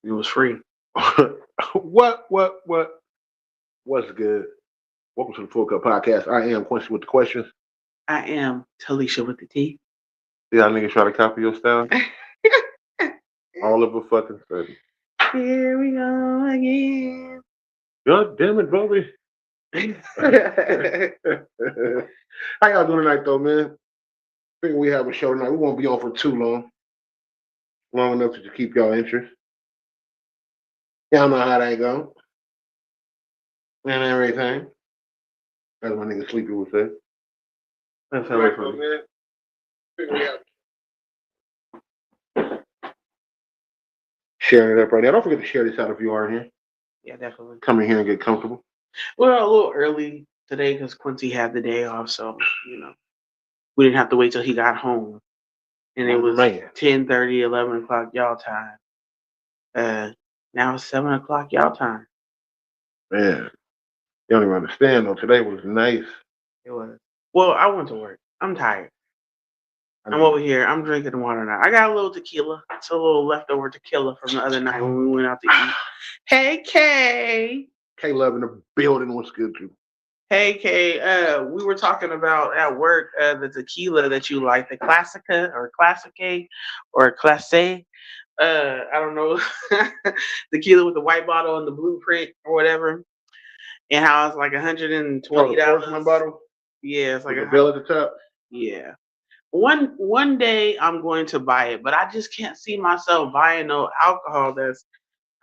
It was free. What? What's good? Welcome to the Full Cup Podcast. I am Quincy with the questions. I am Talisha with the T. See how niggas try to copy your style? All of a fucking sudden. Here we go again. God damn it, Bobby. How y'all doing tonight, though, man? Figure we have a show tonight. We won't be on for too long. Long enough to keep y'all interest. Y'all know how that go. And everything. That's my nigga Sleepy would say. That's how it goes. Man. Figure we have sharing it up right now. Don't forget to share this out if you are in here. Yeah, definitely. Come in here and get comfortable. We're a little early today because Quincy had the day off, so we didn't have to wait till he got home. And it was 10:30, 11 o'clock y'all time. Now it's 7 o'clock y'all time. Man, you don't even understand though. Today was nice. It was. Well, I went to work. I'm tired. I'm over here. I'm drinking water now. I got a little tequila. It's a little leftover tequila from the other night when we went out to eat. Hey, Kay. K-Love in the building. What's good, too? Hey, Kay. We were talking about at work the tequila that you like, the Classica or Classique or Classe. I don't know. Tequila with the white bottle and the blueprint or whatever. And how it's like $120. Porcelain bottle? Yeah, it's like a bill at the top? Yeah. One day I'm going to buy it, but I just can't see myself buying no alcohol that's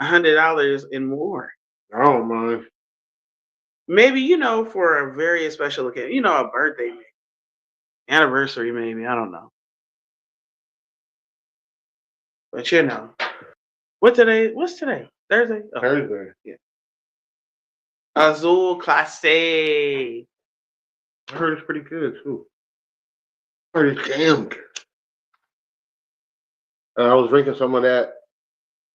$100 and more. I don't mind. Maybe for a very special occasion, a birthday, maybe. Anniversary, maybe. I don't know. But what's today? Thursday. Oh, Thursday. Yeah. Azul Classe. I heard it's pretty good too. I heard it's damn good. I was drinking some of that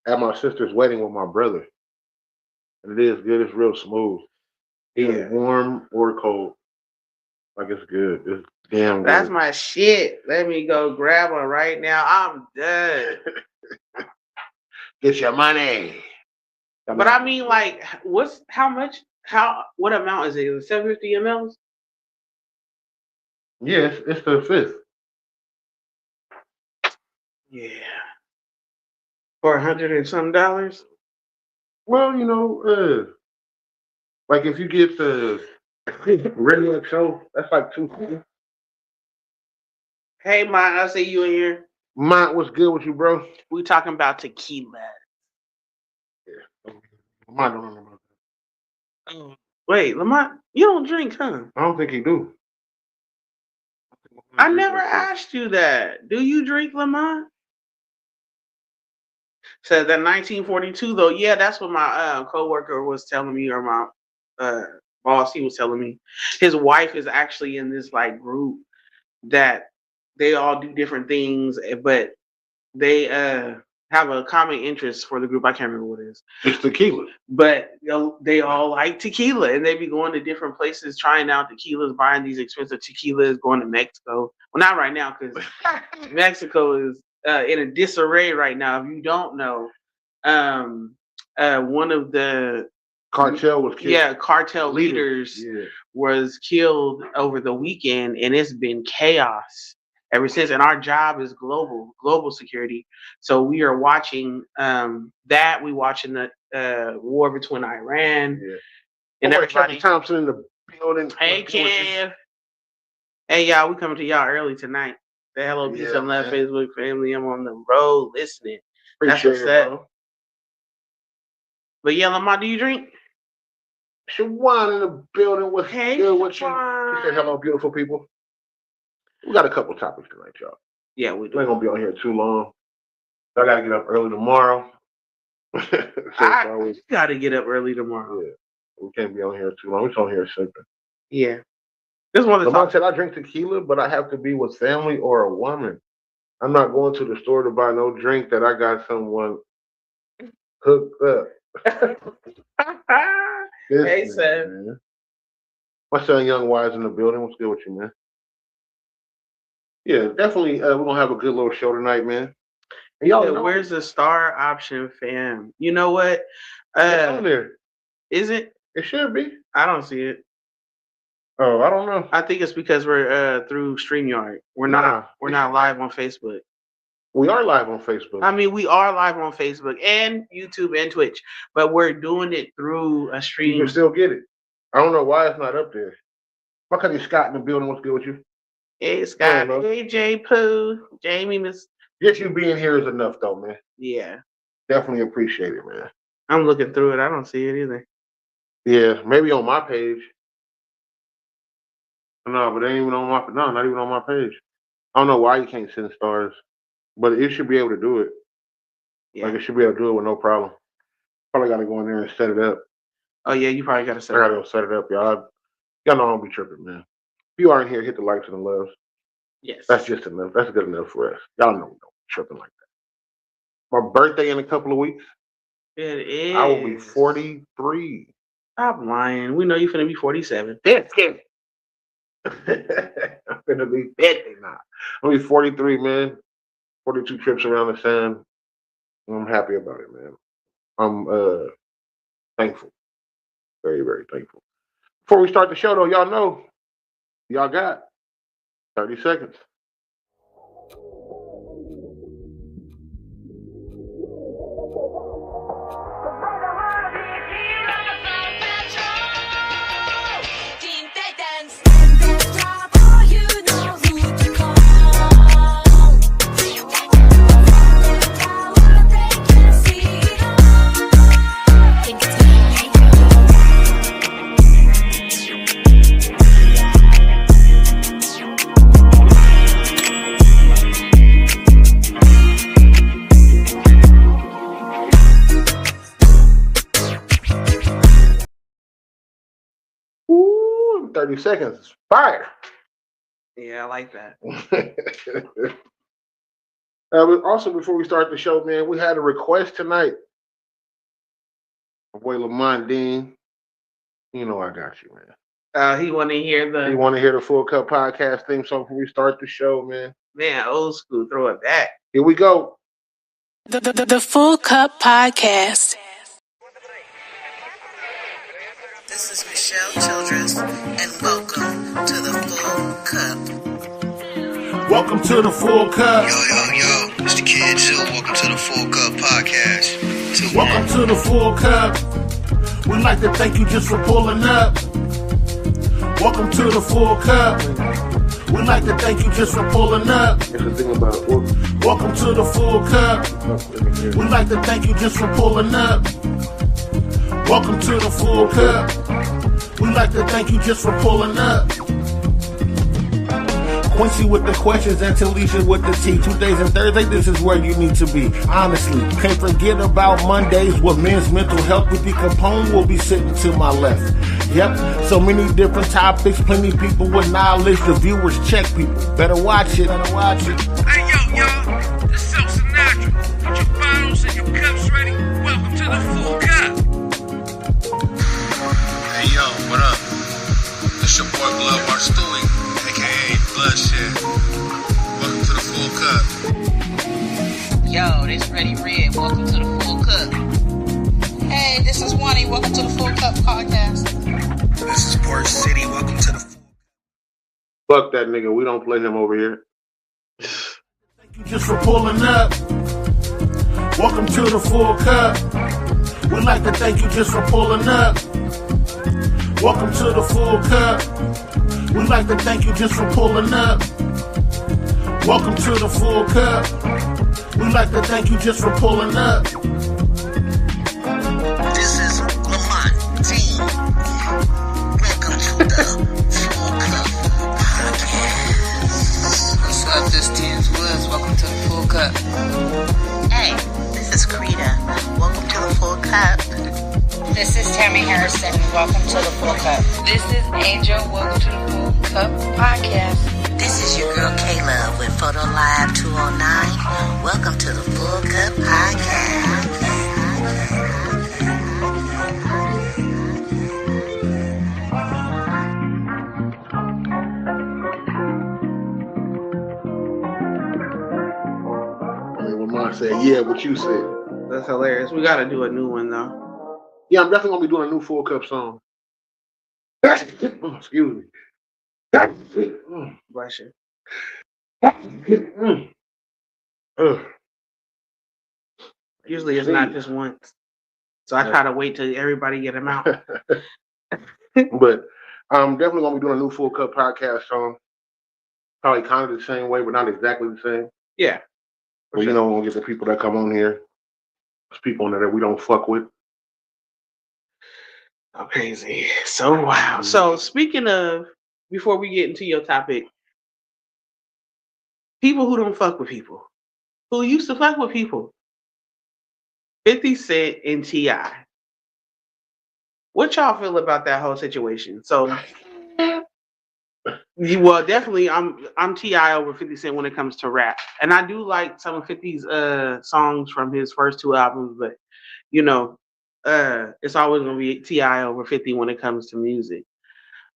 at my sister's wedding with my brother. And it is good. It's real smooth. Either warm or cold. Like it's good. It's damn good. That's my shit. Let me go grab one right now. I'm done. Get your money. But I mean, like, what amount is it? Is it 750 mLs? Yes, it's the fifth. Yeah. For $100 and some dollars? Well, like if you get the regular XO, that's like $250. Hey, Mont, I see you in here. Mont, what's good with you, bro? We talking about tequila. Yeah. Lamont don't know about that. Oh. Wait, Lamont, you don't drink, huh? I don't think he do. I never asked you that. Do you drink, Lamont? Said that 1942 though. Yeah, that's what my coworker was telling me, or my boss. He was telling me his wife is actually in this like group that they all do different things, but they have a common interest for the group. I can't remember what it is. It's tequila. But they all like tequila, and they be going to different places, trying out tequilas, buying these expensive tequilas, going to Mexico. Well, not right now, because Mexico is in a disarray right now. If you don't know, one of the cartel was killed. Yeah, cartel leaders was killed over the weekend, and it's been chaos ever since. And our job is global security. So we are watching that. We watching the war between Iran and everybody. Thompson in the building. Hey, Kev. Hey, y'all. We coming to y'all early tonight. The Hello Peace and Love Facebook family. I'm on the road listening. That's what's up. But yeah, Lamar, do you drink? Shawan in the building. What's good with you? He said hello, beautiful people. We got a couple topics tonight, y'all. Yeah, we do. We ain't gonna be on here too long. I gotta get up early tomorrow. I gotta get up early tomorrow. Yeah, we can't be on here too long. We're on here sipping. Yeah. This one. Lamont said I drink tequila, but I have to be with family or a woman. I'm not going to the store to buy no drink that I got someone hooked up. Hey, son. My son Young Wise in the building. What's good with you, man? Yeah, definitely. We're gonna have a good little show tonight, man. And y'all Yeah, know where's the star option, fam? You know what? it's on there. Is it? It should be. I don't see it. Oh, I don't know. I think it's because we're through StreamYard. We're not live on Facebook. We are live on Facebook. I mean, we are live on Facebook and YouTube and Twitch, but we're doing it through a stream. You can still get it. I don't know why it's not up there. My cousin Scott in the building. What's good with you? Hey, Scott. Hey, J. Pooh. Jamie, Miss. Just you being here is enough, though, man. Yeah. Definitely appreciate it, man. I'm looking through it. I don't see it either. Yeah, maybe on my page. No, but it ain't even on my. No, not even on my page. I don't know why you can't send stars, but it should be able to do it. Yeah. Like it should be able to do it with no problem. Probably got to go in there and set it up. Oh yeah, you probably got to set it up. I got to go set it up, y'all. Y'all know I don't be tripping, man. If you aren't here, hit the likes and the loves. Yes. That's just enough. That's good enough for us. Y'all know we don't be tripping like that. My birthday in a couple of weeks. It is. I will be 43. Stop lying. We know you're finna be 47. 50. I'm finna be 50 now. I'm gonna be 43, man. 42 trips around the sun. I'm happy about it, man. I'm thankful. Very, very thankful. Before we start the show, though, y'all know, y'all got 30 seconds. Ooh, 30 seconds is fire. Yeah, I like that. But also, before we start the show, man, we had a request tonight. My boy Lamont Dean. You know I got you, man. He want to hear the Full Cup podcast theme song before we start the show, man. Man, old school, throw it back. Here we go. The Full Cup podcast. This is Michelle Childress, and welcome to the Full Cup. Welcome to the Full Cup. Yo, it's the Kid Zoo. Welcome to the Full Cup podcast. Welcome to the Full Cup. We'd like to thank you just for pulling up. Welcome to the Full Cup. We'd like to thank you just for pulling up. Welcome to the Full Cup. We'd like to thank you just for pulling up. Welcome to the Full Cup. We'd like to thank you just for pulling up. Quincy with the questions and Talisha with the tea. Tuesdays and Thursdays, this is where you need to be. Honestly, can't forget about Mondays with men's mental health. With the component will be sitting to my left. Yep, so many different topics, plenty people with knowledge. The viewers check people. Better watch it. Hey, y'all, this is Silk Sinatra. Put your bottles and your cups ready. Welcome to the Full Cup. Hey, yo, what up? It's your boy Bloodwater Stewie, a.k.a. Bloodshed. Welcome to the Full Cup. Yo, this Ready Red. Welcome to the Full Cup. Hey, this is Wani. Welcome to the Full Cup podcast. This is Port City. Welcome to the Full Cup. Fuck that nigga. We don't play him over here. Thank you just for pulling up. Welcome to the Full Cup. We'd like to thank you just for pulling up. Welcome to the Full Cup. We'd like to thank you just for pulling up. Welcome to the Full Cup. We'd like to thank you just for pulling up. This is Lamont Dean. Welcome to the Full Cup podcast. What's up, this T's Woods. Welcome to the Full Cup. Hey, this is Krita. Welcome to the Full Cup. This is Tammy Harrison. Welcome to the Full Cup. This is Angel. Welcome to the Full Cup podcast. This is your girl Kayla with Photo Live 209. Welcome to the Full Cup podcast. Lamont said, Yeah, what you said. That's hilarious. We gotta do a new one though. Yeah, I'm definitely gonna be doing a new Full Cup song. Excuse me. Bless you. Usually it's not just once. So I try to wait till everybody get them out. But I'm definitely gonna be doing a new Full Cup podcast song. Probably kind of the same way, but not exactly the same. Yeah. Well, you know, we'll get the people that come on here. There's people on there that we don't fuck with. Oh, crazy. So wow. So speaking of, before we get into your topic, people who don't fuck with people, who used to fuck with people, 50 Cent and T.I. What y'all feel about that whole situation? So, well, definitely, I'm T.I. over 50 Cent when it comes to rap, and I do like some of 50's songs from his first two albums, but you know, it's always gonna be T.I. over 50 when it comes to music.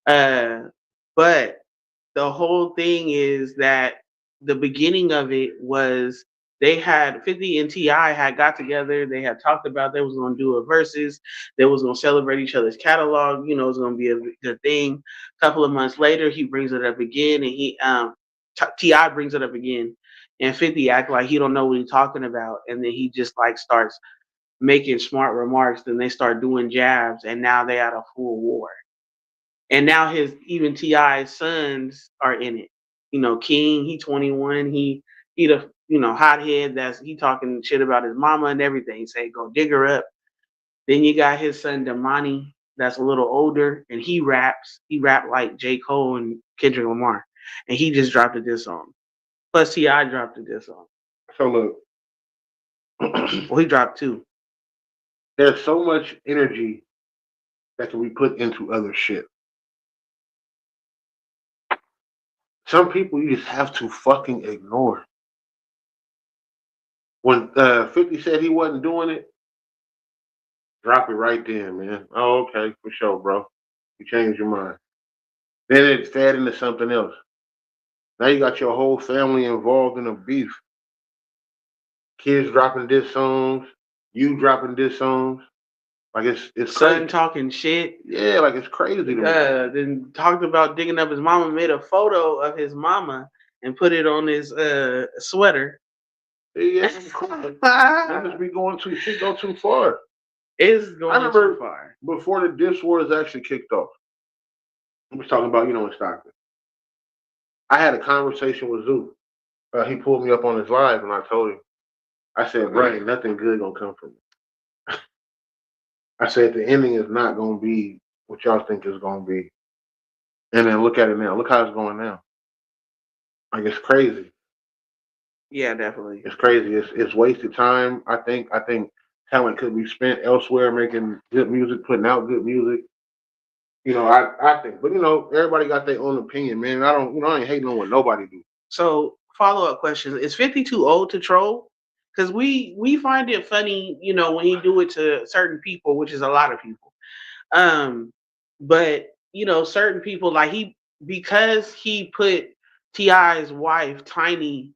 But the whole thing is that the beginning of it was they had 50 and T.I. had got together. They had talked about they was going to do a verses. They was going to celebrate each other's catalog. You know, it was going to be a good thing. A couple of months later, he brings it up again, and T.I. brings it up again, and 50 act like he don't know what he's talking about, and then he just like starts making smart remarks. Then they start doing jabs, and now they at a full war. And now even T.I.'s sons are in it. You know, King, he 21, he the hothead he talking shit about his mama and everything, say go dig her up. Then you got his son Damani, that's a little older, and he raps. He rap like J. Cole and Kendrick Lamar. And he just dropped a diss song. Plus T.I. dropped a diss song. So look. Well, he dropped two. There's so much energy that can be put into other shit. Some people you just have to fucking ignore. When 50 said he wasn't doing it, drop it right then, man. Oh, okay, for sure, bro. You changed your mind. Then it fed into something else. Now you got your whole family involved in a beef. Kids dropping diss songs, you dropping diss songs. Like it's son crazy. Talking shit. Yeah, like it's crazy to me. Then talked about digging up his mama, made a photo of his mama and put it on his sweater. Yeah, niggas be going go too far. It's going too far. Before the diss wars actually kicked off, I was talking about, in Stockton. I had a conversation with Zoo. He pulled me up on his live, and I told him, I said, Brian, nothing good gonna come from it. I said the ending is not gonna be what y'all think it's gonna be. And then look at it now. Look how it's going now. Like it's crazy. Yeah, definitely. It's crazy. It's wasted time. I think talent could be spent elsewhere, making good music, putting out good music. I think, but everybody got their own opinion, man. I don't, I ain't hating on what nobody do. So follow-up question: is 50 too old to troll? Because we find it funny, when he do it to certain people, which is a lot of people. But certain people because he put T.I.'s wife Tiny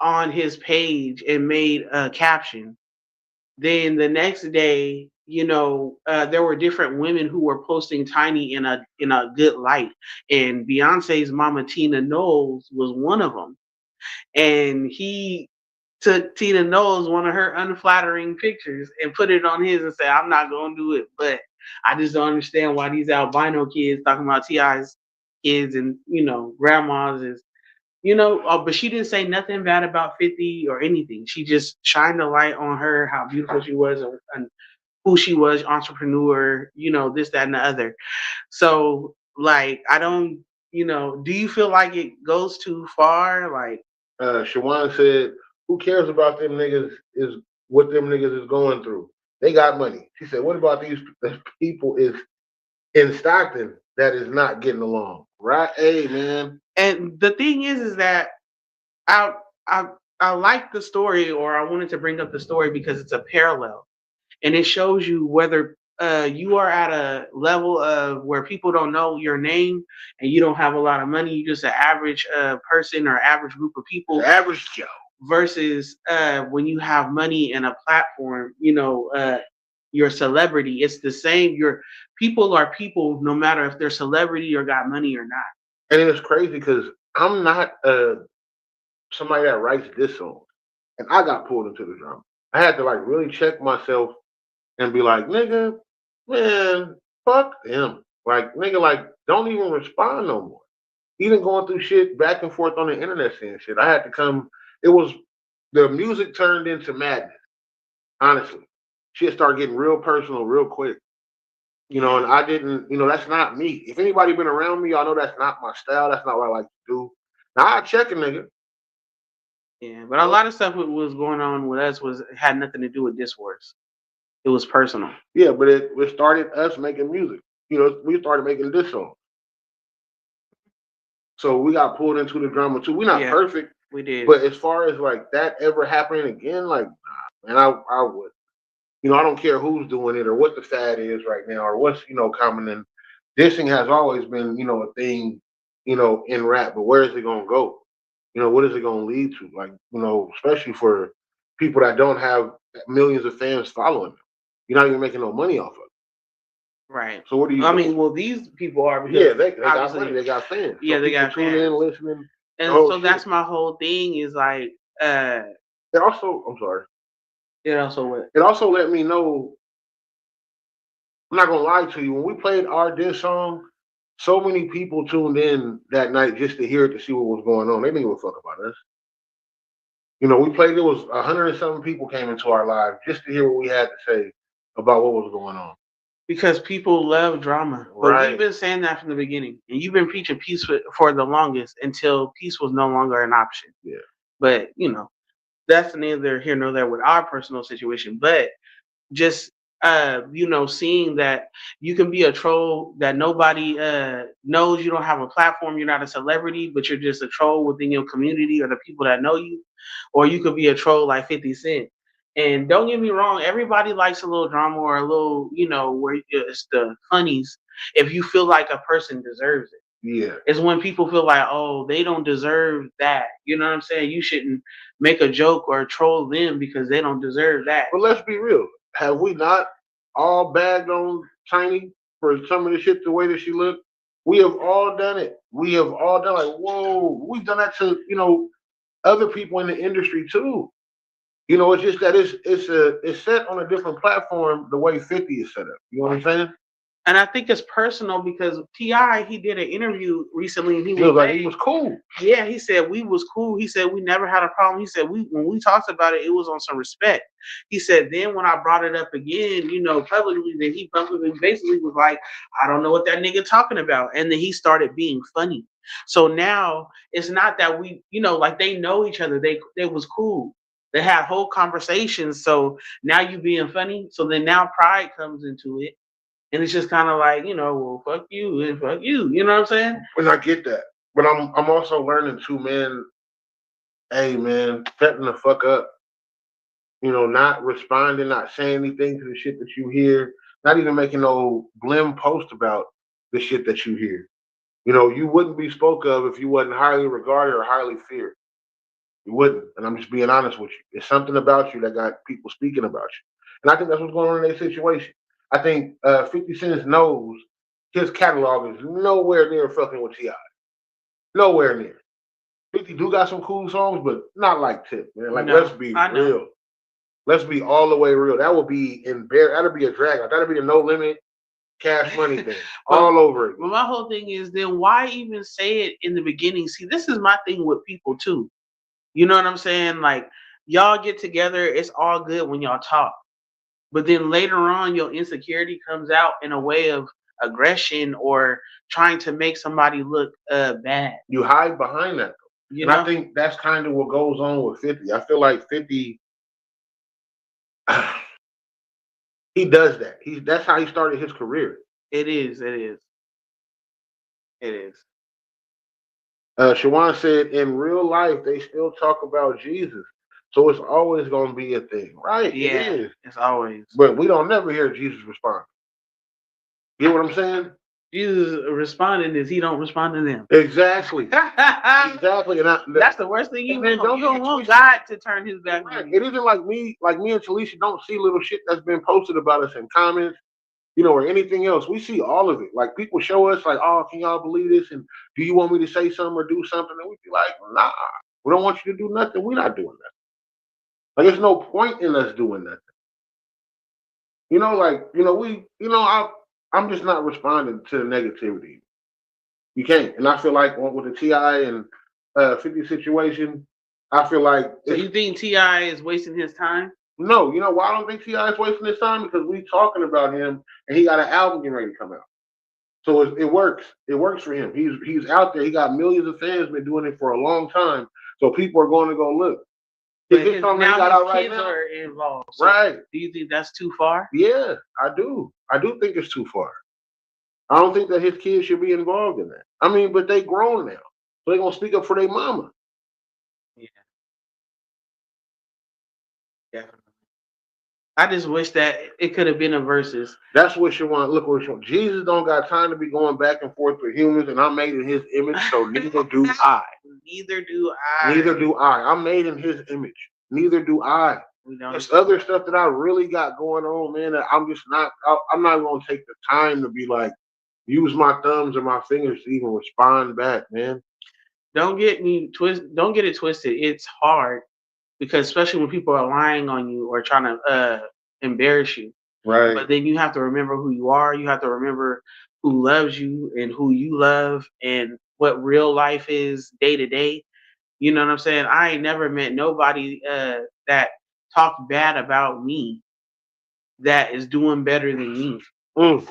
on his page and made a caption. Then the next day, there were different women who were posting Tiny in a good light, and Beyonce's mama Tina Knowles was one of them. And he took Tina Knowles one of her unflattering pictures and put it on his and said, "I'm not gonna do it, but I just don't understand why these albino kids talking about T.I.'s kids and grandmas is." But she didn't say nothing bad about 50 or anything. She just shined a light on her, how beautiful she was and who she was, entrepreneur, this, that, and the other. So, I don't, do you feel like it goes too far? Like, Shawan said, who cares about them niggas is what them niggas is going through. They got money. She said, what about these people is in Stockton that is not getting along? Right? Hey, man. And the thing is that I like the story, or I wanted to bring up the story because it's a parallel, and it shows you whether you are at a level of where people don't know your name and you don't have a lot of money. You're just an average person or average group of people. Average Joe. versus when you have money and a platform, your celebrity. It's the same. Your people are people, no matter if they're celebrity or got money or not. And it's crazy because I'm not somebody that writes this song, and I got pulled into the drama. I had to like really check myself and be like, nigga, man, fuck them. Like, nigga, like, don't even respond no more. Even going through shit back and forth on the internet saying shit. I had to come. It was the music turned into madness. Honestly, shit started getting real personal real quick. And I didn't. That's not me. If anybody been around me, y'all know that's not my style. That's not what I like to do. Now I check a nigga. Yeah, but a lot of stuff that was going on with us had nothing to do with discourse. It was personal. Yeah, but it started us making music. We started making this song. So we got pulled into the drama too. We're not perfect. We did. But as far as like that ever happening again, like, nah, man, I would. I don't care who's doing it or what the fad is right now or what's, coming in. Dissing has always been, a thing, in rap, but where is it gonna go? What is it gonna lead to? Like, especially for people that don't have millions of fans following them. You're not even making no money off of it. Right. So what do you I do? mean, well, these people are. Yeah, they got money, they got fans. Yeah, so they got tune fans. in, listening. And so that's my whole thing is like, it also, I'm sorry. It also what? It also let me know. I'm not gonna lie to you. When we played our diss song, so many people tuned in that night just to hear it to see what was going on. They didn't give a fuck about us. We played. It was 100 and something people came into our live just to hear what we had to say about what was going on. Because people love drama. Right. But we've been saying that from the beginning, and you've been preaching peace for the longest until peace was no longer an option. Yeah. But that's neither here nor there with our personal situation. But just seeing that you can be a troll that nobody knows, you don't have a platform, you're not a celebrity, but you're just a troll within your community or the people that know you, or you could be a troll like 50 Cent. And don't get me wrong, everybody likes a little drama or a little, where it's the funnies if you feel like a person deserves it. Yeah. It's when people feel like, oh, they don't deserve that. You know what I'm saying? You shouldn't make a joke or troll them because they don't deserve that. But let's be real. Have we not all bagged on Tiny for some of the shit the way that she looked? We have all done it. We have all done like, whoa, we've done that to, other people in the industry too. It's just that it's set on a different platform the way 50 is set up. You know what I'm saying? And I think it's personal because T.I., he did an interview recently and he was like, he was cool. Yeah, he said we was cool. He said we never had a problem. He said when we talked about it, it was on some respect. He said then when I brought it up again, publicly, then he publicly basically was like, I don't know what that nigga talking about. And then he started being funny. So now it's not that we, like they know each other. They was cool. They had whole conversations. So now you being funny. So then now pride comes into it. And it's just kind of like, well, fuck you and fuck you. You know what I'm saying? And I get that. But I'm also learning too, man, hey, man, shutting the fuck up. Not responding, not saying anything to the shit that you hear, not even making no blim post about the shit that you hear. You wouldn't be spoke of if you wasn't highly regarded or highly feared. You wouldn't. And I'm just being honest with you. There's something about you that got people speaking about you. And I think that's what's going on in that situation. I think 50 Cent knows his catalog is nowhere near fucking with T.I. Nowhere near. 50 do got some cool songs, but not like Tip, man. Like, let's be real. Let's be all the way real. That would be that'd be a drag. That'd be a No Limit Cash Money thing all over it. Well, my whole thing is then why even say it in the beginning? See, this is my thing with people too. You know what I'm saying? Like, y'all get together, it's all good when y'all talk. But then later on, your insecurity comes out in a way of aggression or trying to make somebody look bad. You hide behind that, though. I think that's kind of what goes on with 50. I feel like 50, he does that. That's how he started his career. It is. Shawan said, in real life, they still talk about Jesus. So it's always going to be a thing, right? Yeah, it is. It's always. But we don't never hear Jesus respond. You know what I'm saying? Jesus responding is he don't respond to them. Exactly. That's Exactly. the worst thing you and then want. You get don't it want twisted. God to turn his back Right. on It you. isn't like me and Talisha don't see little shit that's been posted about us in comments, you know, or anything else. We see all of it. Like people show us like, oh, can y'all believe this? And do you want me to say something or do something? And we be like, nah, we don't want you to do nothing. We're not doing that. Like there's no point in us doing nothing. You know, like, you know, I'm just not responding to the negativity. You can't. And I feel like with the T.I. and 50 situation, I feel like So it's you think T.I. is wasting his time? no, you know why I don't think T.I. is wasting his time? Because we talking about him and he got an album getting ready to come out. So it works. It works for him. He's out there. He got millions of fans, been doing it for a long time. So people are going to go look. But This song that he now got his out right kids now, are involved. So right? do you think that's too far? Yeah, I do. I do think it's too far. I don't think that his kids should be involved in that. I mean, but they grown now, so they gonna speak up for their mama. Yeah, definitely. I just wish that it could have been a versus. That's what you want. Look what you want. Jesus don't got time to be going back and forth with humans, and I'm made in His image, so neither do I. Neither do I. Neither do I. I'm made in His image. Neither do I. We don't. There's other stuff that I really got going on, man. That I'm just not. I'm not gonna take the time to be like use my thumbs or my fingers to even respond back, man. Don't get it twisted. It's hard because especially when people are lying on you or trying to embarrass you. Right. But then you have to remember who you are. You have to remember who loves you and who you love and what real life is day to day. You know what I'm saying? I ain't never met nobody that talked bad about me that is doing better than me. Mm.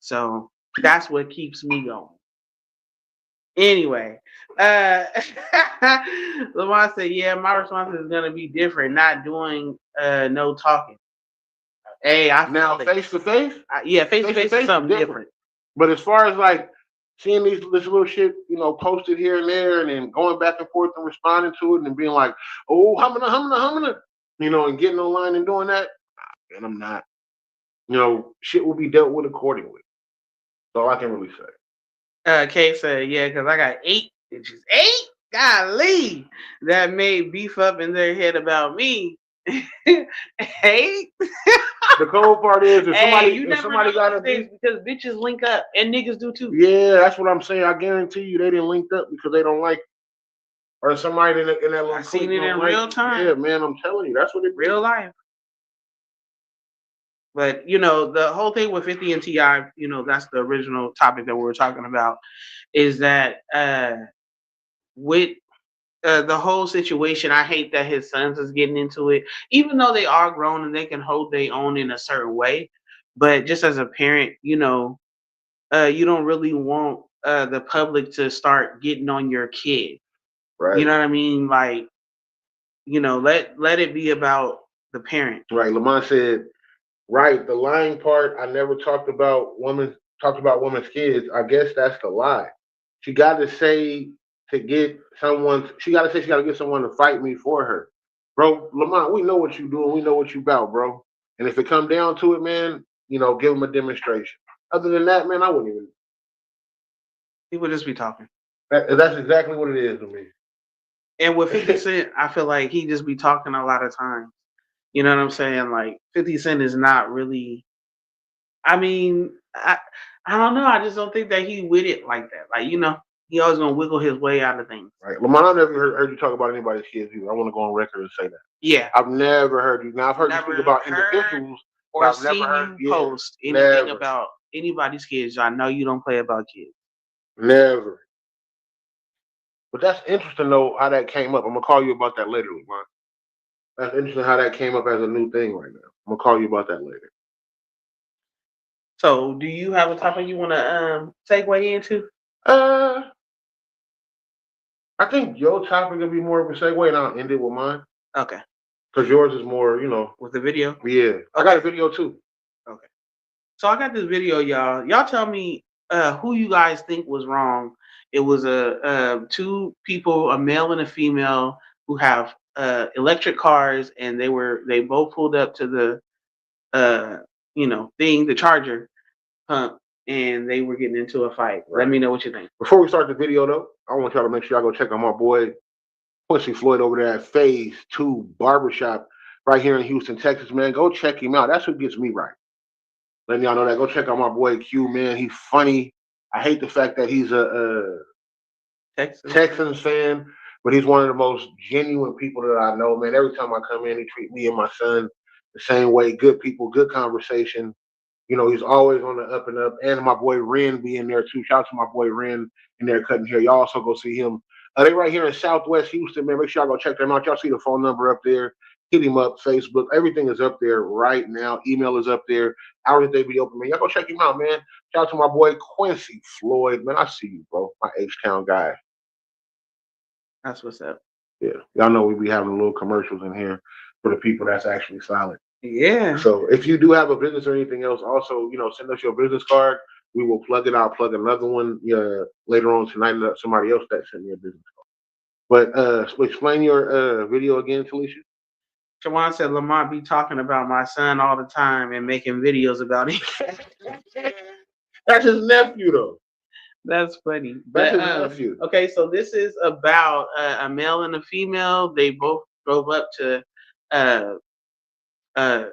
So that's what keeps me going. Anyway, uh Lamont said, yeah, my response is gonna be different, not doing no talking. Hey, I Now feel it. face to face, Yeah, face to face is something different. But as far as like seeing this little shit, you know, posted here and there, and then going back and forth and responding to it, and being like, "Oh, humana," you know, and getting online and doing that, and I'm not. You know, shit will be dealt with accordingly. That's all I can really say. Kay said, yeah, because I got 8 inches. 8? Golly. That made beef up in their head about me. 8? The cold part is if somebody got a beef because bitches link up and niggas do too. yeah, that's what I'm saying. I guarantee you they didn't link up because they don't like, or somebody in that little. I seen it in real time. Yeah, man, I'm telling you, that's what it. Real life. But you know, the whole thing with 50 and T.I., you know, that's the original topic that we were talking about, is that with the whole situation, I hate that his sons is getting into it, even though they are grown and they can hold their own in a certain way. But just as a parent, you know, you don't really want the public to start getting on your kid. Right. You know what I mean? Like, you know, let it be about the parent. Right. Lamont said, right, the lying part, I never talked about women's kids. I guess that's the lie. She got to say to get someone, she got to say she got to get someone to fight me for her. Bro, Lamont, we know what you doing. We know what you about, bro. And if it come down to it, man, you know, give them a demonstration. Other than that, man, I wouldn't even. People just be talking. That's exactly what it is to me. And with 50 Cent, I feel like he just be talking a lot of times. You know what I'm saying? Like 50 Cent is not really. I mean, I don't know. I just don't think that he with it like that. Like, you know, he always gonna wiggle his way out of things. Right, Lamont, I never heard you talk about anybody's kids either. I want to go on record and say that. Yeah, I've never heard you. Now I've heard you speak about individuals, or I've seen never heard you post anything about anybody's kids. I know you don't play about kids. Never. But that's interesting though how that came up. I'm gonna call you about that later, Lamont. That's interesting how that came up as a new thing right now. I'm gonna call you about that later. So, do you have a topic you want to segue into? I think your topic will be more of a segue, and I'll end it with mine. Okay. Because yours is more, you know, with the video. Yeah, okay. I got a video too. Okay. So I got this video, y'all. Y'all tell me who you guys think was wrong. It was two people, a male and a female, who have electric cars, and they both pulled up to the thing, the charger pump, and they were getting into a fight. Right. Let me know what you think. Before we start the video, though, I want y'all to make sure y'all go check out my boy Quincy Floyd over there at Phase 2 Barbershop right here in Houston, Texas, man. Go check him out. That's what gets me right. Letting y'all know that. Go check out my boy Q, man. He's funny. I hate the fact that he's a Texans fan, but he's one of the most genuine people that I know, man. Every time I come in, he treats me and my son the same way. Good people, good conversation. You know, he's always on the up and up. And my boy Ren be in there too. Shout out to my boy Ren in there cutting hair. Y'all also go see him. They right here in Southwest Houston, man. Make sure y'all go check them out. Y'all see the phone number up there. Hit him up, Facebook. Everything is up there right now. Email is up there. Hours they be open, man. Y'all go check him out, man. Shout out to my boy Quincy Floyd, man. I see you, bro. My H-Town guy. That's what's up. Yeah. Y'all know we be having little commercials in here for the people that's actually silent. Yeah. So if you do have a business or anything else, also, send us your business card. We will plug it. I'll plug another one later on tonight. Somebody else that sent me a business card. But explain your video again, Felicia. Shawan said Lamont be talking about my son all the time and making videos about him. That's his nephew, though. That's funny. That's his nephew. Okay, so this is about a male and a female. They both drove up to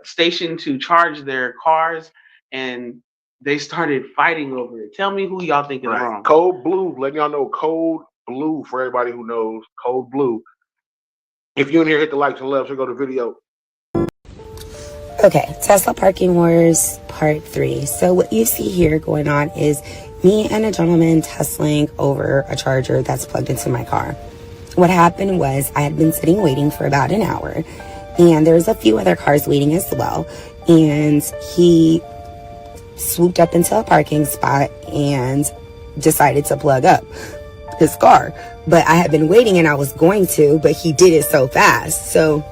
station to charge their cars, and they started fighting over it. Tell me who y'all think is wrong. Code Blue, letting y'all know Code Blue for everybody who knows. Code Blue. If you in here, hit the likes and loves, so go to video. Okay, Tesla Parking Wars Part 3. So what you see here going on is me and a gentleman tussling over a charger that's plugged into my car. What happened was I had been sitting waiting for about an hour, and there's a few other cars waiting as well, and he swooped up into a parking spot and decided to plug up his car. But I had been waiting and I was going to, but he did it so fast. So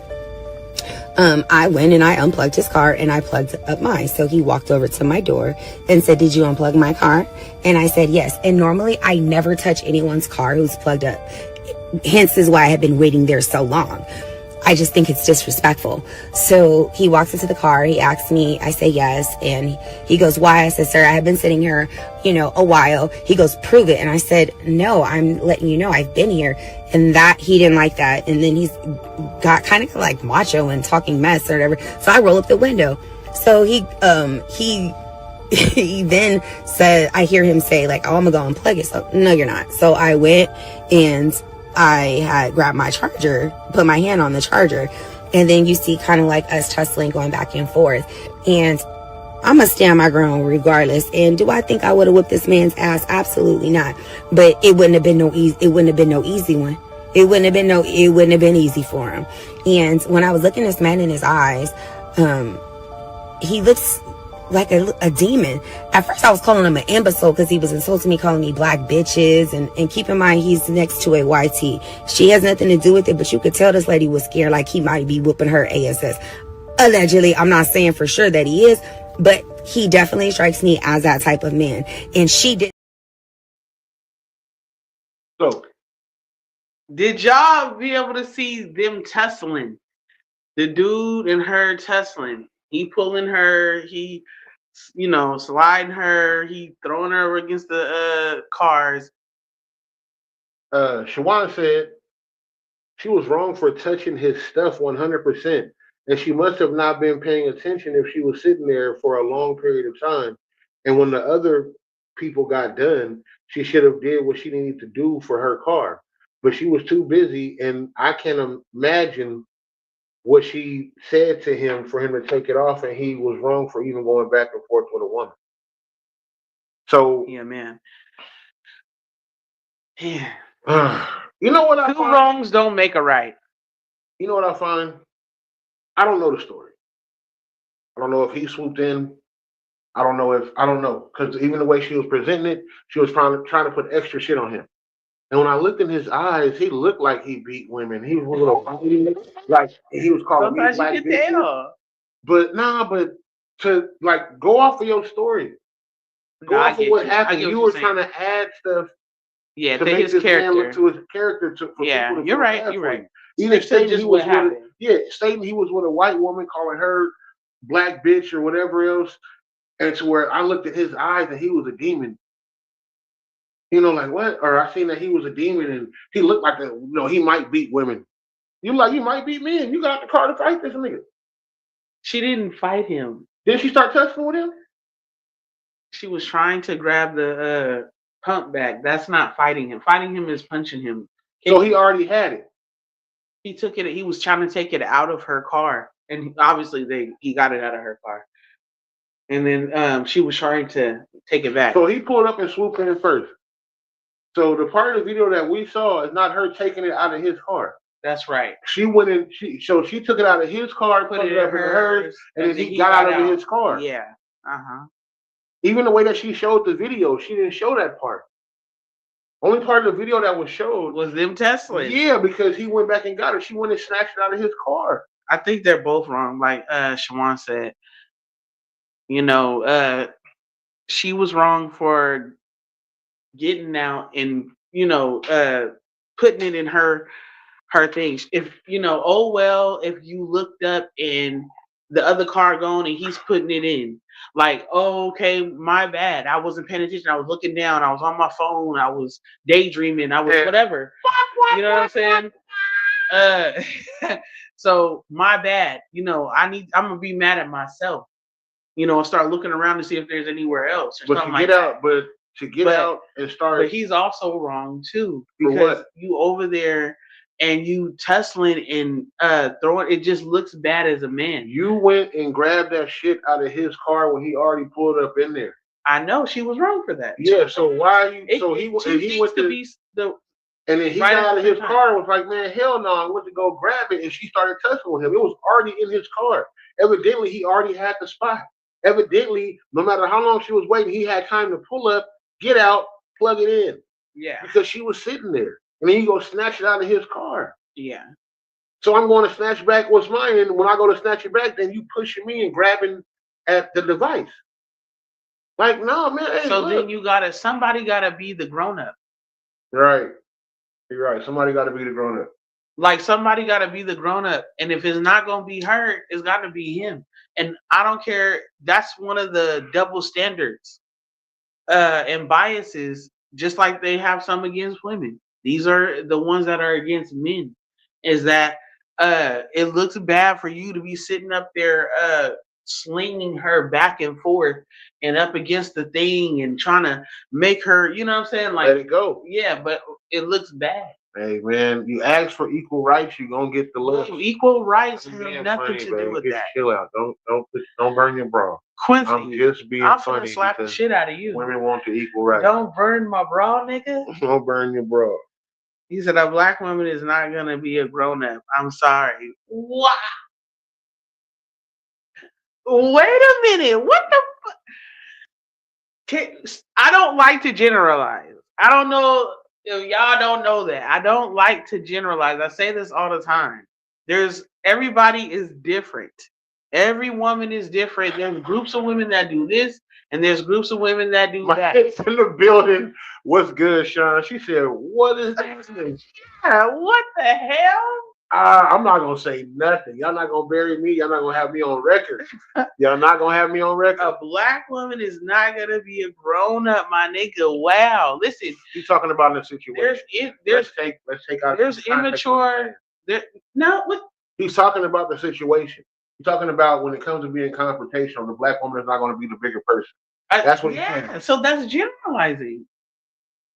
I went and I unplugged his car and I plugged up mine. So he walked over to my door and said, "Did you unplug my car?" And I said, "Yes." And normally I never touch anyone's car who's plugged up. Hence is why I have been waiting there so long. I just think it's disrespectful. So he walks into the car. He asks me, I say yes. And he goes, "Why?" I said, "Sir, I have been sitting here, a while." He goes, "Prove it." And I said, "No, I'm letting you know I've been here." And that he didn't like that. And then he's got kind of like macho and talking mess or whatever. So I roll up the window. So he then said, I hear him say like, "Oh, I'm gonna go unplug it." So no, you're not. So I went and I had grabbed my charger, put my hand on the charger, and then you see kind of like us tussling, going back and forth. And I'm gonna stand my ground regardless. And do I think I would have whipped this man's ass? Absolutely not. But it wouldn't have been no easy. It wouldn't have been no easy one. It wouldn't have been easy for him. And when I was looking this man in his eyes, he looks like a demon. At first I was calling him an imbecile because he was insulting me, calling me black bitches, and keep in mind he's next to a YT. She has nothing to do with it, but you could tell this lady was scared, like he might be whooping her ass. Allegedly. I'm not saying for sure that he is, but he definitely strikes me as that type of man. And she did. So did y'all be able to see them tussling? The dude and her tussling. He pulling her, he, sliding her, he throwing her against the cars. Shawan said she was wrong for touching his stuff 100%. And she must have not been paying attention if she was sitting there for a long period of time. And when the other people got done, she should have did what she needed to do for her car. But she was too busy, and I can't imagine what she said to him for him to take it off, and he was wrong for even going back and forth with a woman. So yeah, man. Yeah. You know what I find? 2 wrongs don't make a right. You know what I find? I don't know the story. I don't know if he swooped in. I don't know. Because even the way she was presenting it, she was trying to put extra shit on him. And when I looked in his eyes, he looked like he beat women. He was like he was calling sometimes me black you can bitches. tell. But to like go off of your story. Go off of what happened. You were trying to add stuff. Yeah, to make his this character. man look to his character. For yeah, you're right. You're right. Even stating he was stating he was with a white woman, calling her black bitch or whatever else. And to where I looked at his eyes and he was a demon. You know, like what? Or I seen that he was a demon and he looked like he might beat women. You might beat men. You got out the car to fight this nigga. She didn't fight him. Then she start tussling with him? She was trying to grab the pump back. That's not fighting him. Fighting him is punching him. So he already had it. He took it. He was trying to take it out of her car, and obviously he got it out of her car. And then she was trying to take it back. So he pulled up and swooped in first. So the part of the video that we saw is not her taking it out of his car. That's right. She went in. She took it out of his car, put it up in hers, and then he got out of his car. Yeah. Even the way that she showed the video, she didn't show that part. Only part of the video that was showed was them Tesla. Yeah, because he went back and got it. She went and snatched it out of his car. I think they're both wrong. Like Shawan said, she was wrong for getting out and putting it in her things. If if you looked up and the other car going and he's putting it in, like, oh, okay, my bad, I wasn't paying attention, I was looking down, I was on my phone, I was daydreaming, I was whatever, you know what I'm saying? So my bad, I'm gonna be mad at myself, and start looking around to see if there's anywhere else or something like that. To get out and start. But he's also wrong too, because you over there and you tussling and throwing, it just looks bad as a man. You went and grabbed that shit out of his car when he already pulled up in there. I know she was wrong for that. Yeah, so why you? He went to be the. And then he got out of his car and was like, "Man, hell no!" I went to go grab it, and she started tussling with him. It was already in his car. Evidently, he already had the spot. Evidently, no matter how long she was waiting, he had time to pull up, get out, plug it in. Yeah. Because she was sitting there. And then you go snatch it out of his car. Yeah. So I'm going to snatch back what's mine. And when I go to snatch it back, then you pushing me and grabbing at the device. Like, no, man. Hey, so look. Then somebody gotta be the grown up. Right. You're right. Somebody gotta be the grown up. Like, somebody gotta be the grown up. And if it's not gonna be her, it's gotta be him. And I don't care. That's one of the double standards and biases, just like they have some against women. These are the ones that are against men. Is that it looks bad for you to be sitting up there slinging her back and forth and up against the thing and trying to make her, you know what I'm saying? Like, let it go. Yeah, but it looks bad. Hey man, you ask for equal rights, you're gonna get the love. Equal rights have nothing to do with that. Chill out. Don't burn your bra. Quincy, I'm just being funny. I'm slap the shit out of you. Women want the equal rights. Don't burn my bra, nigga. Don't burn your bra. He said a black woman is not gonna be a grown up. I'm sorry. What? Wait a minute. What the fuck? I don't like to generalize. I don't know if y'all don't know that. I don't like to generalize. I say this all the time. Everybody is different. Every woman is different. There's groups of women that do this, and there's groups of women that do that. It's in the building. What's good, Sean? She said, "What is this?" Yeah, what the hell? I'm not gonna say nothing. Y'all not gonna bury me. Y'all not gonna have me on record. Y'all not gonna have me on record. A black woman is not gonna be a grown up, my nigga. Wow. Listen, he's talking about the situation. Let's take out. There's immature. He's talking about the situation. He's talking about when it comes to being confrontational, the black woman is not going to be the bigger person. That's what he's saying. So that's generalizing.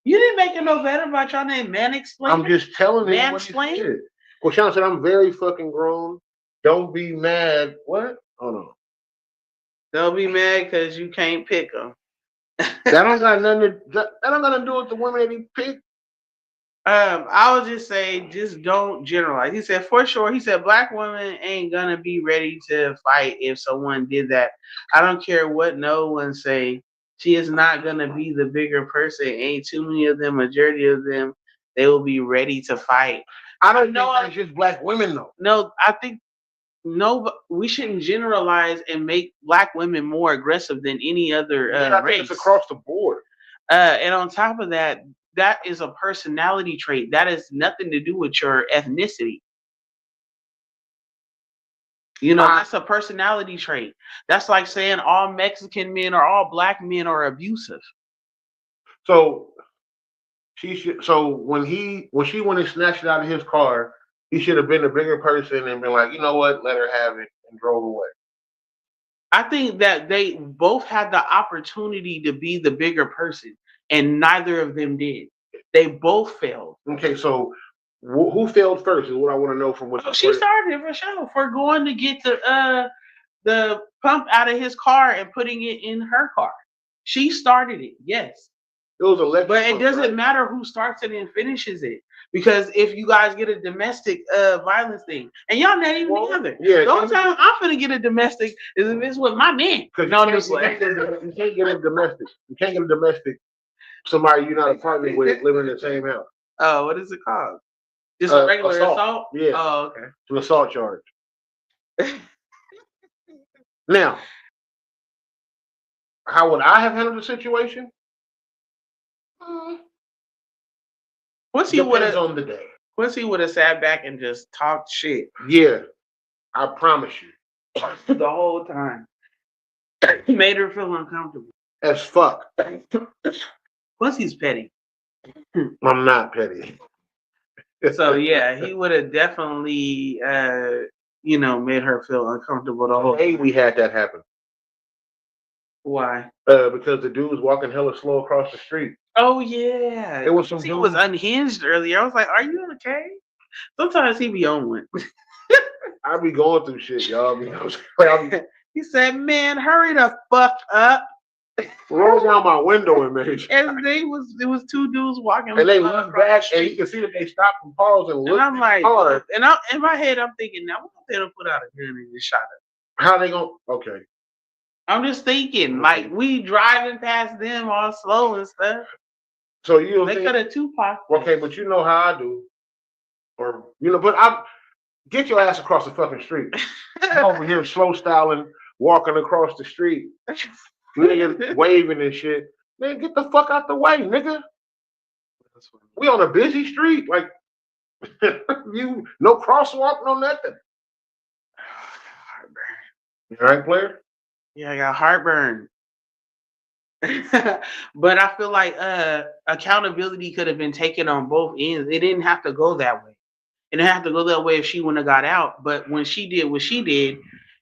You didn't make it no better by trying to man-explain. I'm just telling him what he said. Well, Sean said, "I'm very fucking grown. Don't be mad." What? Hold on. Don't be mad because you can't pick them. That don't got nothing to do with the women that he picked. I would just say, just don't generalize. He said, for sure, he said, black women ain't gonna be ready to fight if someone did that. I don't care what no one say. She is not gonna be the bigger person. Ain't too many of them, majority of them, they will be ready to fight. I don't know. It's just black women though. No, I think we shouldn't generalize and make black women more aggressive than any other I race. think it's across the board. And on top of that, that is a personality trait. That has nothing to do with your ethnicity. You know, that's a personality trait. That's like saying all Mexican men or all black men are abusive. So she should. So when she went and snatched it out of his car, he should have been a bigger person and been like, you know what, let her have it, and drove away. I think that they both had the opportunity to be the bigger person, and neither of them did. They both failed. Okay, so who failed first is what I want to know from what. Oh, she started it for sure for going to get the pump out of his car and putting it in her car. She started it, yes. It was electric. But it doesn't matter who starts it and finishes it. Because if you guys get a domestic violence thing, and y'all not even together, the only time I'm gonna get a domestic is if it's with my man. No, I'm just like, you can't get a domestic. You can't get a domestic. Somebody you're not a partner with living in the same house. Oh, what is it called? Just a regular assault? Yeah. Oh, okay. It's an assault charge. Now, how would I have handled the situation? Once he would have on the day. Once he would have sat back and just talked shit. Yeah, I promise you. The whole time. He made her feel uncomfortable. As fuck. Plus he's petty. I'm not petty. So yeah, he would have definitely made her feel uncomfortable the whole time. We had that happen. Why? Because the dude was walking hella slow across the street. Oh yeah. It was some he was unhinged earlier. I was like, are you okay? Sometimes he be on one. I be going through shit, y'all. He said, man, hurry the fuck up. Roll down my window and make sure. And it was two dudes walking. And they looked back and you can see that they stopped and paused and looked. And I'm like, hard. And in my head, I'm thinking, now what if they don't put out a gun and just shot her? How they gonna? Okay. I'm just thinking, like, we driving past them all slow and stuff. So you don't they could have Tupac. Okay, but you know how I do. Or but I get your ass across the fucking street. I'm over here slow styling, walking across the street. Nigga waving and shit. Man, get the fuck out the way, nigga. We on a busy street. Like you no crosswalk, no nothing. Heartburn. You all right, player? Yeah, I got heartburn. But I feel like accountability could have been taken on both ends. It didn't have to go that way. It didn't have to go that way if she wouldn't have got out. But when she did what she did,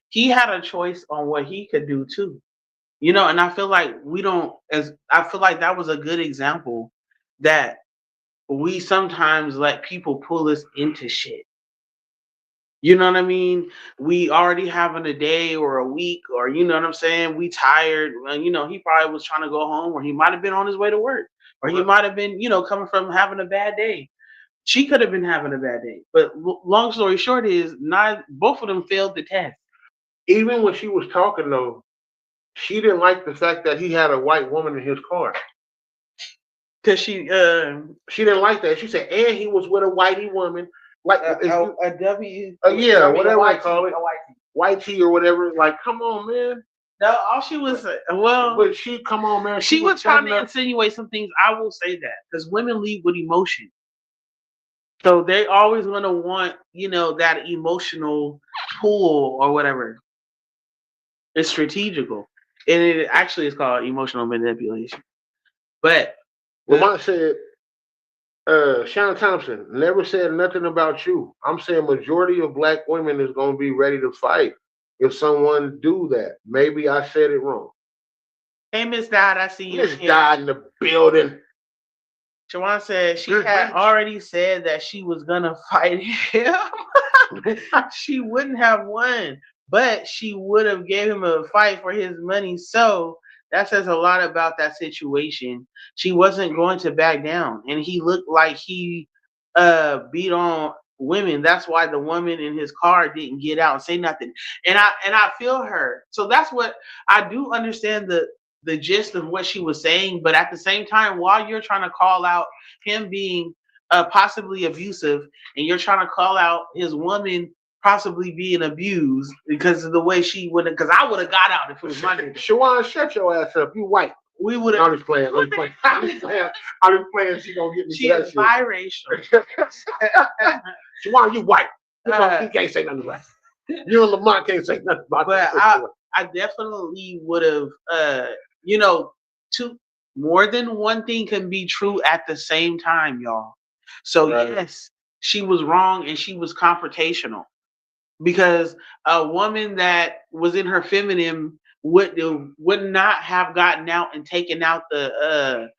he had a choice on what he could do too. You know, and I feel like I feel like that was a good example that we sometimes let people pull us into shit. You know what I mean? We already having a day or a week, or you know what I'm saying? We tired. You know, he probably was trying to go home, or he might have been on his way to work, or he might have been, coming from having a bad day. She could have been having a bad day. But long story short is, both of them failed the test. Even when she was talking though, she didn't like the fact that he had a white woman in his car. Cause she didn't like that. She said, and he was with a whitey woman. Like a W. Yeah, whatever I call it. White tea or whatever. Like, come on, man. No, all she was but come on, man. She was trying to insinuate some things. I will say that because women lead with emotion, so they always gonna want that emotional pull or whatever. It's strategical, and it actually is called emotional manipulation. But Lamont said, Shannon Thompson never said nothing about you. I'm saying majority of black women is going to be ready to fight if someone do that. Maybe I said it wrong. Hey, Miss Dodd, I see you. Miss Dodd in the building. Shawan said she had already said that she was going to fight him. She wouldn't have won, but she would have gave him a fight for his money. So that says a lot about that situation. She wasn't going to back down, and he looked like he beat on women. That's why the woman in his car didn't get out and say nothing. And I feel her. So that's what I do understand the gist of what she was saying. But at the same time, while you're trying to call out him being possibly abusive, and you're trying to call out his woman possibly being abused because of the way she would have, because I would have got out if it was my nigga. Shawan, shut your ass up. You white. We would have. I'm just playing. I'm just playing. She gonna get me. She is biracial. Shawan, you white. You can't say nothing right. You and Lamont can't say nothing about But that. I definitely would have, you know, two more than one thing can be true at the same time, y'all. So Right. yes, she was wrong and she was confrontational because a woman that was in her feminine would not have gotten out and taken out the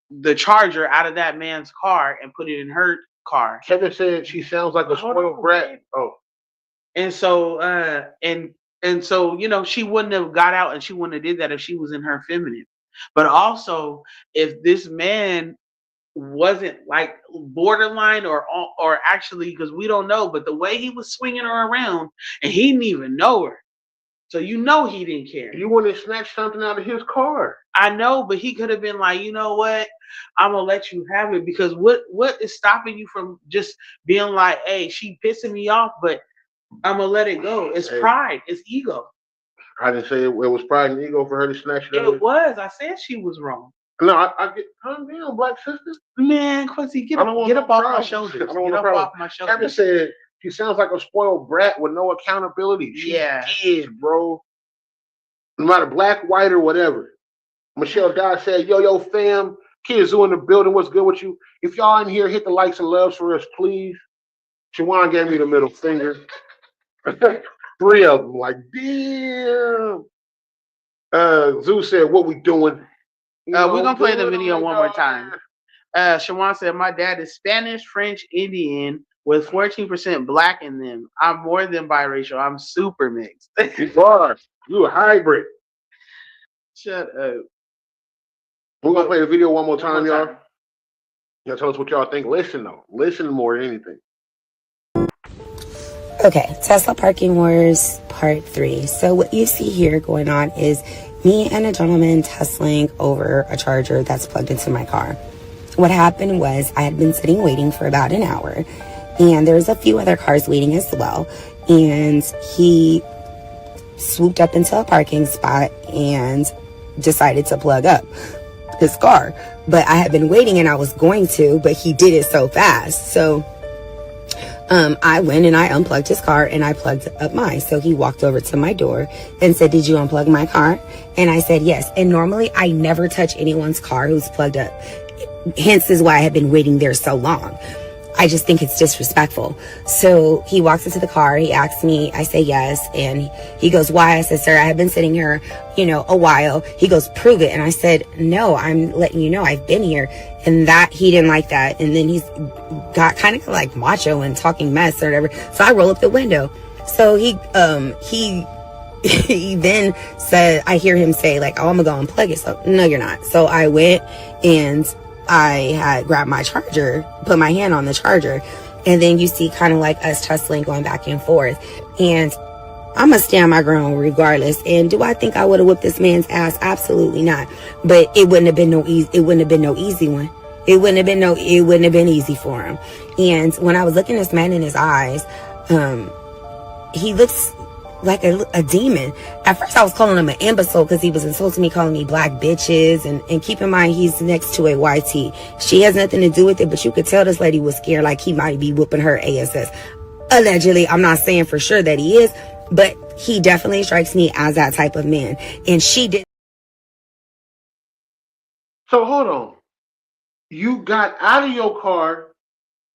the charger out of that man's car and put it in her car. Kevin said she sounds like a Hold spoiled on, brat. babe. Oh, And so and so, you know, she wouldn't have got out and she wouldn't have did that if she was in her feminine. But also, if this man wasn't like borderline or actually, because we don't know, but the way he was swinging her around and he didn't even know her, so you know he didn't care. you want to snatch something out of his car? I know, but he could have been like, you know what, I'm gonna let you have it, because what is stopping you from just being like, hey, she pissing me off, but I'm gonna let it go. It's pride, it's ego. I didn't say it was pride and ego for her to snatch it. It was. I said she was wrong. No, I get calm down, black sister. Man, Quincy, get up off my shoulders. I don't want Get no up problem. off my shoulders. Kevin said she sounds like a spoiled brat with no accountability. She did, bro. No matter black, white, or whatever. Michelle Dye said, yo, fam, kids who in the building, what's good with you? If y'all in here, hit the likes and loves for us, please. Shawan gave me the middle finger. 3 of them, like, damn. Zeus said, what we doing? We're going to play the video one more time. Shawan said, my dad is Spanish, French, Indian, with 14% black in them. I'm more than biracial. I'm super mixed. You are. You a hybrid. Shut up. We're going to play the video one more time, y'all. Y'all tell us what y'all think. Listen, though. Listen more than anything. Okay, Tesla Parking Wars Part 3. So what you see here going on is me and a gentleman tussling over a charger that's plugged into my car. What happened was I had been sitting waiting for about an hour, and there's a few other cars waiting as well, and he swooped up into a parking spot and decided to plug up his car. But I had been waiting and I was going to, but he did it so fast. So I went and I unplugged his car and I plugged up mine. So he walked over to my door and said, did you unplug my car? And I said, yes. And normally I never touch anyone's car who's plugged up. Hence is why I have been waiting there so long. I just think it's disrespectful. So he walks into the car. He asks me, I say yes. And he goes, why? I said, sir, I have been sitting here, a while. He goes, prove it. And I said, no, I'm letting you know I've been here. And that he didn't like that. And then he's got kind of like macho and talking mess or whatever. So I roll up the window. So he then said, I hear him say like, oh, I'm gonna go unplug it. So no, you're not. So I went and I had grabbed my charger, put my hand on the charger, and then you see kind of like us tussling going back and forth. And I'm gonna stand my ground regardless. And do I think I would have whipped this man's ass? Absolutely not. But it wouldn't have been no easy. It wouldn't have been no easy one. It wouldn't have been easy for him. And when I was looking this man in his eyes, he looks like a demon. At first I was calling him an imbecile because he was insulting me, calling me black bitches, and keep in mind he's next to a YT. She has nothing to do with it, but you could tell this lady was scared like he might be whooping her ass. Allegedly, I'm not saying for sure that he is, but he definitely strikes me as that type of man. And she did. So hold on. You got out of your car,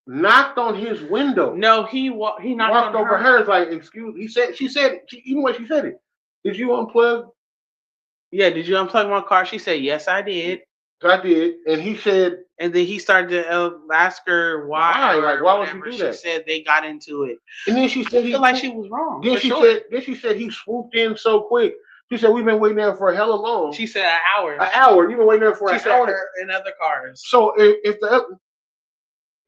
knocked on his window. No, he knocked walked on over her. It's like, excuse. She said, even when she said it, did you unplug? Yeah, did you unplug my car? She said, yes, I did. I did. And he said, and then he started to ask her why. Like, why would you do that? She said they got into it. And then she said, I feel like she was wrong. Then she said he swooped in so quick. She said, we've been waiting there for a hella long. She said an hour. An hour. You've been waiting there for an hour. She said her in other cars. So you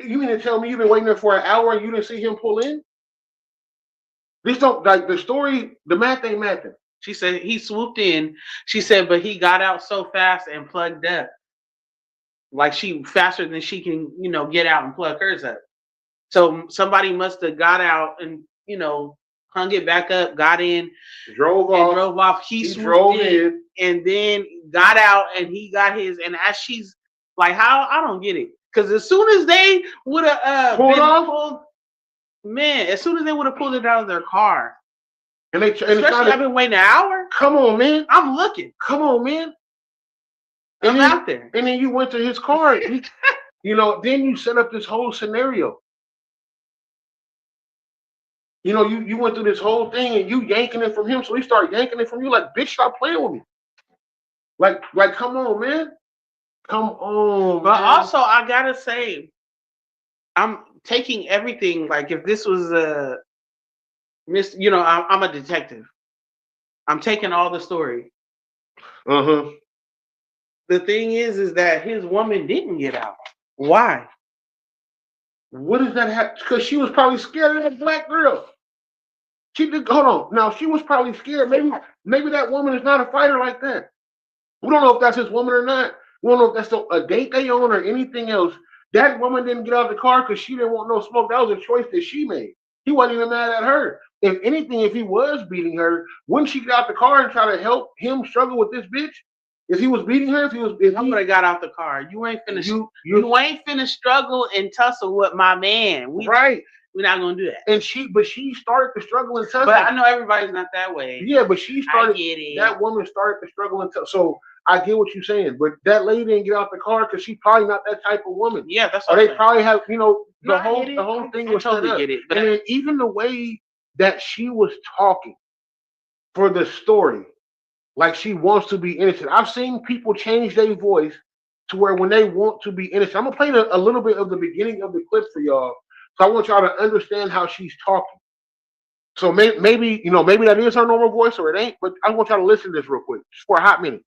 mean to tell me you've been waiting there for an hour and you didn't see him pull in? This don't, like, the story, the math ain't mathing. She said he swooped in. She said, but he got out so fast and plugged up. Like she faster than she can, get out and plug hers up. So somebody must have got out and, hung it back up, got in, drove off. He drove in and then got out and he got his. And as she's like, how? I don't get it. Because as soon as they would have pulled off, Man, as soon as they would have pulled it out of their car, And they and especially I've been waiting an hour. Come on, man. I'm looking. Come on, man. I'm out there. And then you went to his car. You know, then you set up this whole scenario. You know, you went through this whole thing and you yanking it from him, so he started yanking it from you. Like, bitch, stop playing with me. Like, come on, man. Come on. But man. also, I gotta say, I'm taking everything. Like, if this was a you know, I'm a detective. I'm taking all the story. Uh-huh. The thing is that his woman didn't get out. Why? What does that have? Because she was probably scared of that black girl. She did. Hold on. Now she was probably scared. Maybe that woman is not a fighter like that. We don't know if that's his woman or not. We don't know if that's a date they own or anything else. That woman didn't get out of the car because she didn't want no smoke. That was a choice that she made. He wasn't even mad at her. If anything, if he was beating her, wouldn't she get out the car and try to help him struggle with this bitch? If he was beating her, if he would have got out the car. You ain't finna you ain't finna struggle and tussle with my man. Right. We're not gonna do that. And she started to struggle and tussle. But I know everybody's not that way. Yeah, but she started. I get it. That woman started to struggle and tussle. So I get what you're saying, but that lady didn't get out the car because she's probably not that type of woman. Yeah, that's. Or they probably have, you know, the whole thing was totally set up. Get it. But and then even the way that she was talking for the story, like she wants to be innocent. I've seen people change their voice to where when they want to be innocent. I'm gonna play a little bit of the beginning of the clip for y'all, so I want y'all to understand how she's talking. So maybe you know, maybe that is her normal voice or it ain't, but I want y'all to listen to this real quick, just for a hot minute.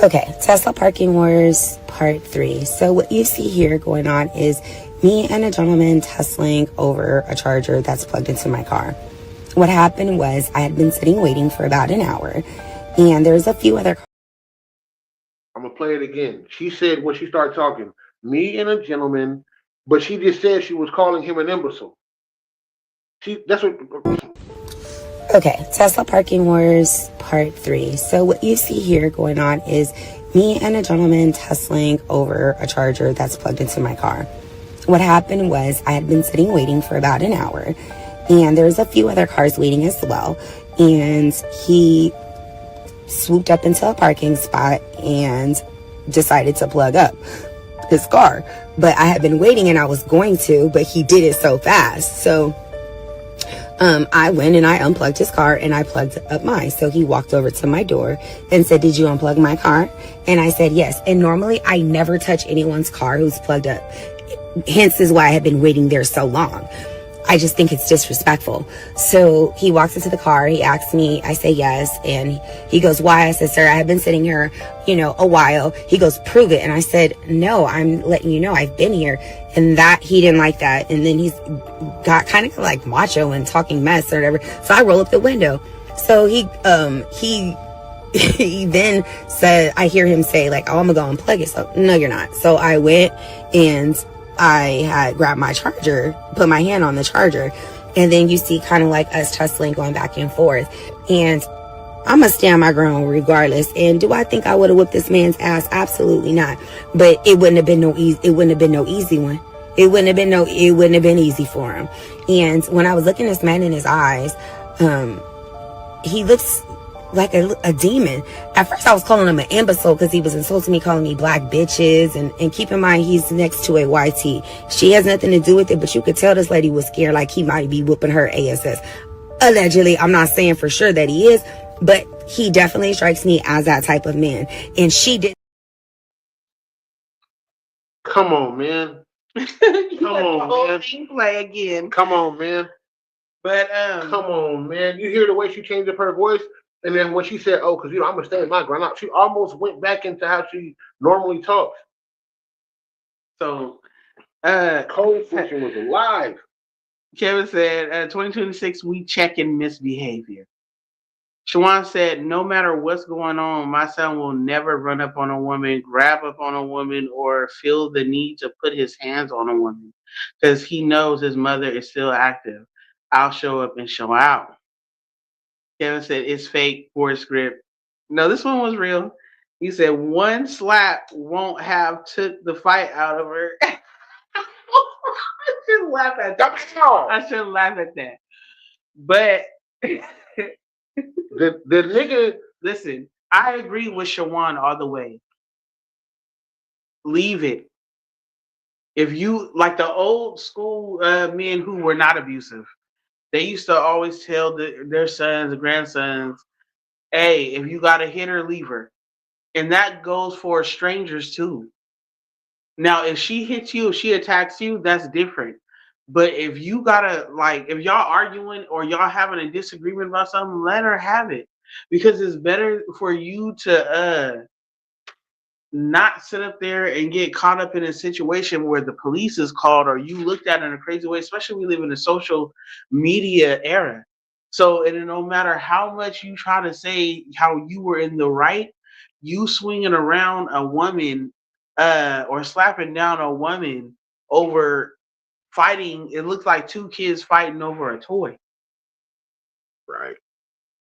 Okay, Tesla Parking Wars Part 3. So what you see here going on is me and a gentleman tussling over a charger that's plugged into my car. What happened was I had been sitting waiting for about an hour, and there's a few other cars. I'm going to play it again. She said when she started talking, me and a gentleman, but she just said she was calling him an imbecile. That's what... Okay, Tesla Parking Wars Part 3. So what you see here going on is me and a gentleman tussling over a charger that's plugged into my car. What happened was I had been sitting waiting for about an hour, and there's a few other cars waiting as well, and he swooped up into a parking spot and decided to plug up his car. But I had been waiting and I was going to, but he did it so fast. So I went and I unplugged his car and I plugged up mine. So he walked over to my door and said, "Did you unplug my car?" And I said, "Yes." And normally I never touch anyone's car who's plugged up. Hence is why I have been waiting there so long. I just think it's disrespectful. So he walks into the car, he asks me, I say yes, and he goes, "Why?" I said, "Sir, I have been sitting here, a while." He goes, "Prove it." And I said, "No, I'm letting you know I've been here." And that, he didn't like that. And then he's got kind of like macho and talking mess or whatever. So I roll up the window. So he then said, I hear him say like, "Oh, I'm gonna go unplug it." So, "No, you're not." So I went and I had grabbed my charger, put my hand on the charger, and then you see kind of like us tussling, going back and forth. And I'm gonna stand my ground regardless. And do I think I would have whipped this man's ass? Absolutely not. But it wouldn't have been no easy. It wouldn't have been no easy one. It wouldn't have been easy for him. And when I was looking this man in his eyes, he looks like a demon. At first I was calling him an imbecile because he was insulting me, calling me black bitches, and keep in mind he's next to a YT. She has nothing to do with it, but you could tell this lady was scared, like he might be whooping her ass. Allegedly. I'm not saying for sure that he is, but he definitely strikes me as that type of man. And she did. Come on, man. Come on, man. Play again. Come on, man. But come on, man. You hear the way she changed up her voice? And then when she said, "Oh, because I'm gonna stay in my ground," she almost went back into how she normally talks. So, code switching was alive. Kevin said, 2026, we check in misbehavior. Shawan said, "No matter what's going on, my son will never run up on a woman, grab up on a woman, or feel the need to put his hands on a woman because he knows his mother is still active. I'll show up and show out." Kevin said, "It's fake for a script." No, this one was real. He said, "One slap won't have took the fight out of her." shouldn't laugh at that. I shouldn't laugh at that. But the nigga. Listen, I agree with Shawan all the way. Leave it. If you like the old school men who were not abusive, they used to always tell their sons, grandsons, "Hey, if you got to hit her, leave her." And that goes for strangers too. Now, if she hits you, if she attacks you, that's different. But if you gotta like, if y'all arguing or y'all having a disagreement about something, let her have it, because it's better for you to not sit up there and get caught up in a situation where the police is called or you looked at in a crazy way, especially we live in a social media era. So, and no matter how much you try to say how you were in the right, you swinging around a woman or slapping down a woman over fighting, it looks like two kids fighting over a toy. Right.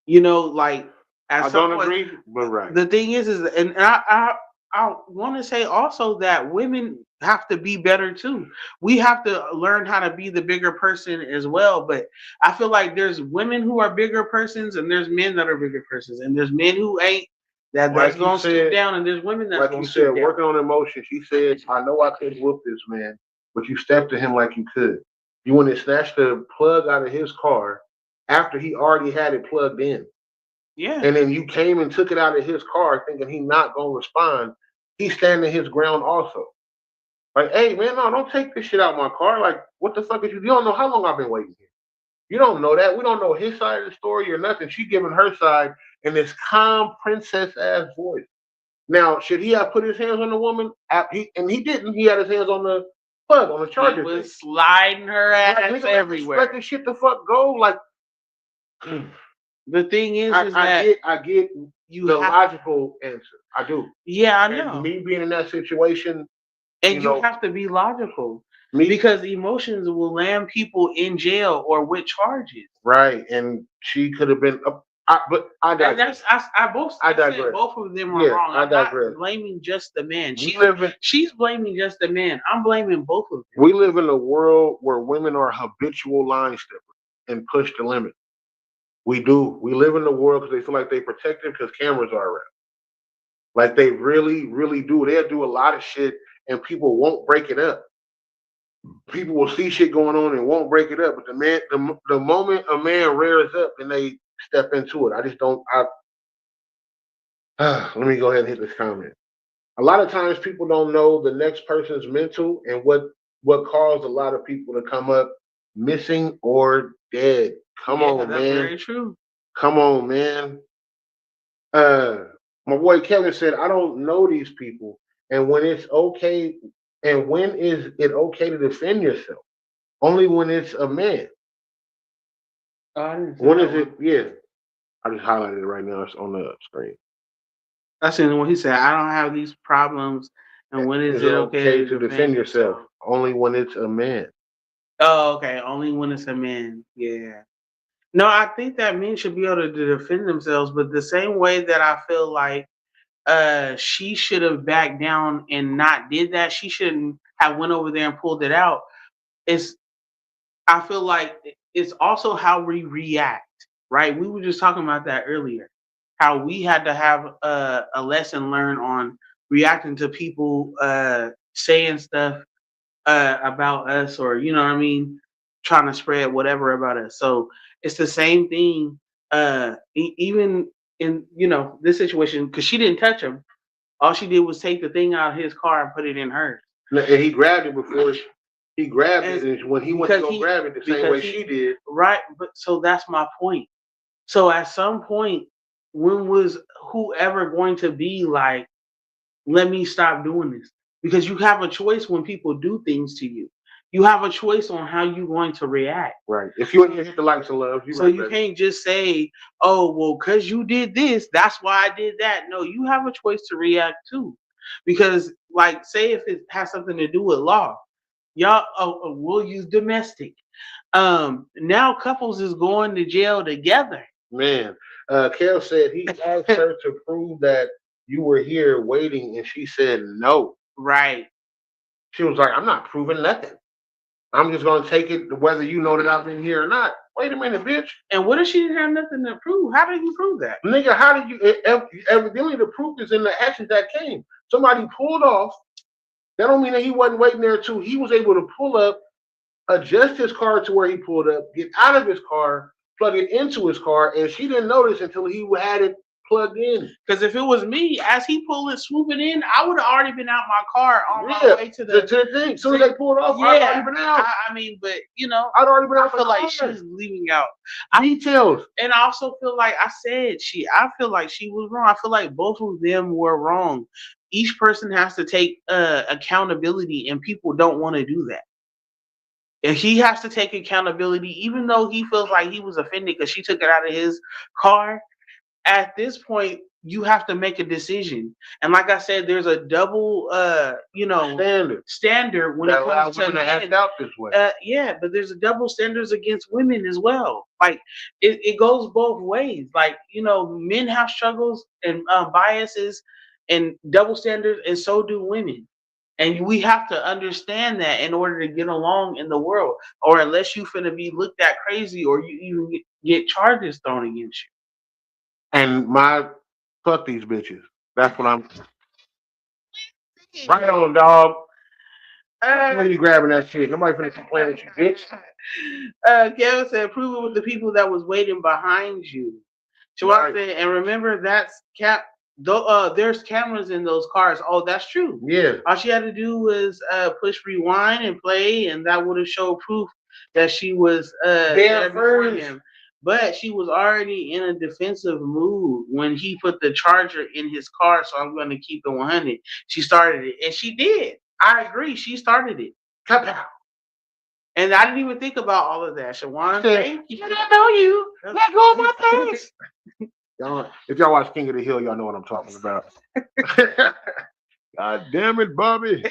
You know, like at I some don't point, agree, but right. the thing is, and I want to say also that women have to be better too. We have to learn how to be the bigger person as well. But I feel like there's women who are bigger persons, and there's men that are bigger persons, and there's men who ain't that's Like gonna you stoop said, down, and there's women that's like gonna you stoop said, down. working on emotion. She said, "I know I could whoop this man, but you stepped to him like you could. You went and snatched the plug out of his car after he already had it plugged in, Yeah, and then you came and took it out of his car, thinking he not gonna respond. He's standing his ground also. Like, hey man, no, don't take this shit out of my car. Like, what the fuck is you? You don't know how long I've been waiting here. You don't know that. We don't know his side of the story or nothing. She giving her side in this calm princess ass voice. Now, should he have put his hands on the woman? He didn't. He had his hands on the plug, on the he charger was thing. sliding her Like, ass nigga, everywhere. let this shit the fuck go. Like, The thing is I get you the have, logical answer. I do. yeah, I And know. me being in that situation, And you know, have to be logical me because emotions will land people in jail or with charges. right. And she could have been. But I And digress. I said digress. both of them are Yeah, wrong. I I'm not digress. blaming just the man. We live in She's blaming just the man. I'm blaming both of them. we live in a world where women are habitual line steppers and push the limit. We do. We live in the world because they feel like they protected because cameras are around. Like they really, really do. They'll do a lot of shit and people won't break it up. People will see shit going on and won't break it up. But the moment a man rears up, then they step into it. I just don't. Let me go ahead and hit this comment. A lot of times people don't know the next person's mental and what caused a lot of people to come up missing or dead. Come on, that's man. very true. Come on, man. Uh, my boy Kevin said, I don't know these people. And when it's okay, and when is it okay to defend yourself? Only when it's a man. Oh, I didn't see When that is one. it? Yeah. I just highlighted it right now. It's on the screen. I seen when he said, "I don't have these problems," and when is it okay to defend yourself? Only when it's a man. Oh, okay. Only when it's a man. Yeah. No, I think that men should be able to defend themselves, but the same way that I feel like she should have backed down and not did that, she shouldn't have went over there and pulled it out. It's I feel like it's also how we react, right? We were just talking about that earlier. How we had to have a lesson learned on reacting to people saying stuff about us, or you know what I mean, trying to spread whatever about us. So it's the same thing. Even in this situation, because she didn't touch him, all she did was take the thing out of his car and put it in hers. And he grabbed it before he grabbed it, and when he went to go grab it the same way she did. Right, but so that's my point. So at some point, when was whoever going to be like, let me stop doing this? Because you have a choice when people do things to you. You have a choice on how you're going to react. Right. If you hit the likes and love, you can't just say, "Oh, well, because you did this, that's why I did that." No, you have a choice to react too. Because, like, say if it has something to do with law, y'all we'll use domestic. Now couples is going to jail together. Man, Kel said he asked her to prove that you were here waiting, and she said no. Right. She was like, "I'm not proving nothing." I'm just gonna take it whether you know that I've been here or not. Wait a minute, bitch. And what if she didn't have nothing to prove? How did you prove that? Nigga, how did you evidently the proof is in the actions that came. Somebody pulled off. That don't mean that he wasn't waiting there too. He was able to pull up, adjust his car to where he pulled up, get out of his car, plug it into his car, and she didn't notice until he had it plugged in. Because if it was me, as he pulled it, swooping in, I would have already been out my car on my way to the thing. As soon as they pulled off, I'd already been out. I mean, but you know, I'd already been out. I feel like she was leaving out details. And I also feel like I feel like she was wrong. I feel like both of them were wrong. Each person has to take accountability, and people don't want to do that. And he has to take accountability, even though he feels like he was offended because she took it out of his car. At this point, you have to make a decision. And like I said, there's a double, standard when that it comes to women to act out this way. Yeah, but there's a double standards against women as well. Like it goes both ways. Like men have struggles and biases and double standards, and so do women. And we have to understand that in order to get along in the world, or unless you finna be looked at crazy, or you even get charges thrown against you. And fuck these bitches. That's what I'm. Right on, dog. Why are you grabbing that shit? Nobody finna complain with you, bitch. Kevin said, prove it with the people that was waiting behind you. Siobhan said, and remember that's there's cameras in those cars. Oh, that's true. Yeah. All she had to do was push rewind and play, and that would have showed proof that she was there before him. But she was already in a defensive mood when he put the charger in his car. So I'm going to keep it 100. She started it, and she did. I agree. She started it. And I didn't even think about all of that. Shawan, thank you. I don't know you. Let go of my pants. If y'all watch King of the Hill, y'all know what I'm talking about. God damn it, Bobby.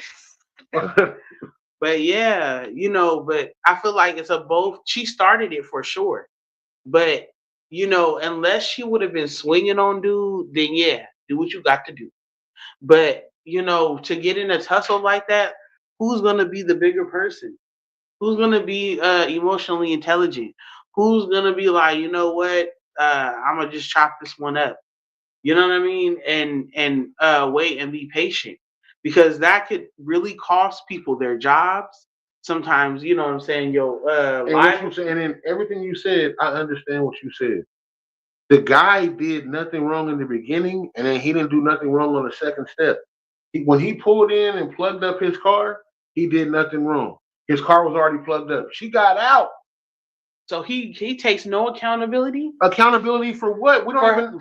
But yeah, but I feel like it's a both. She started it for sure. But, unless she would have been swinging on dude, then yeah, do what you got to do. But, to get in a tussle like that, who's going to be the bigger person? Who's going to be emotionally intelligent? Who's going to be like, you know what? I'm going to just chop this one up. You know what I mean? And wait and be patient. Because that could really cost people their jobs. Sometimes, you know what I'm saying? And in everything you said, I understand what you said. The guy did nothing wrong in the beginning, and then he didn't do nothing wrong on the second step. When he pulled in and plugged up his car, he did nothing wrong. His car was already plugged up. She got out. So he takes no accountability? Accountability for what?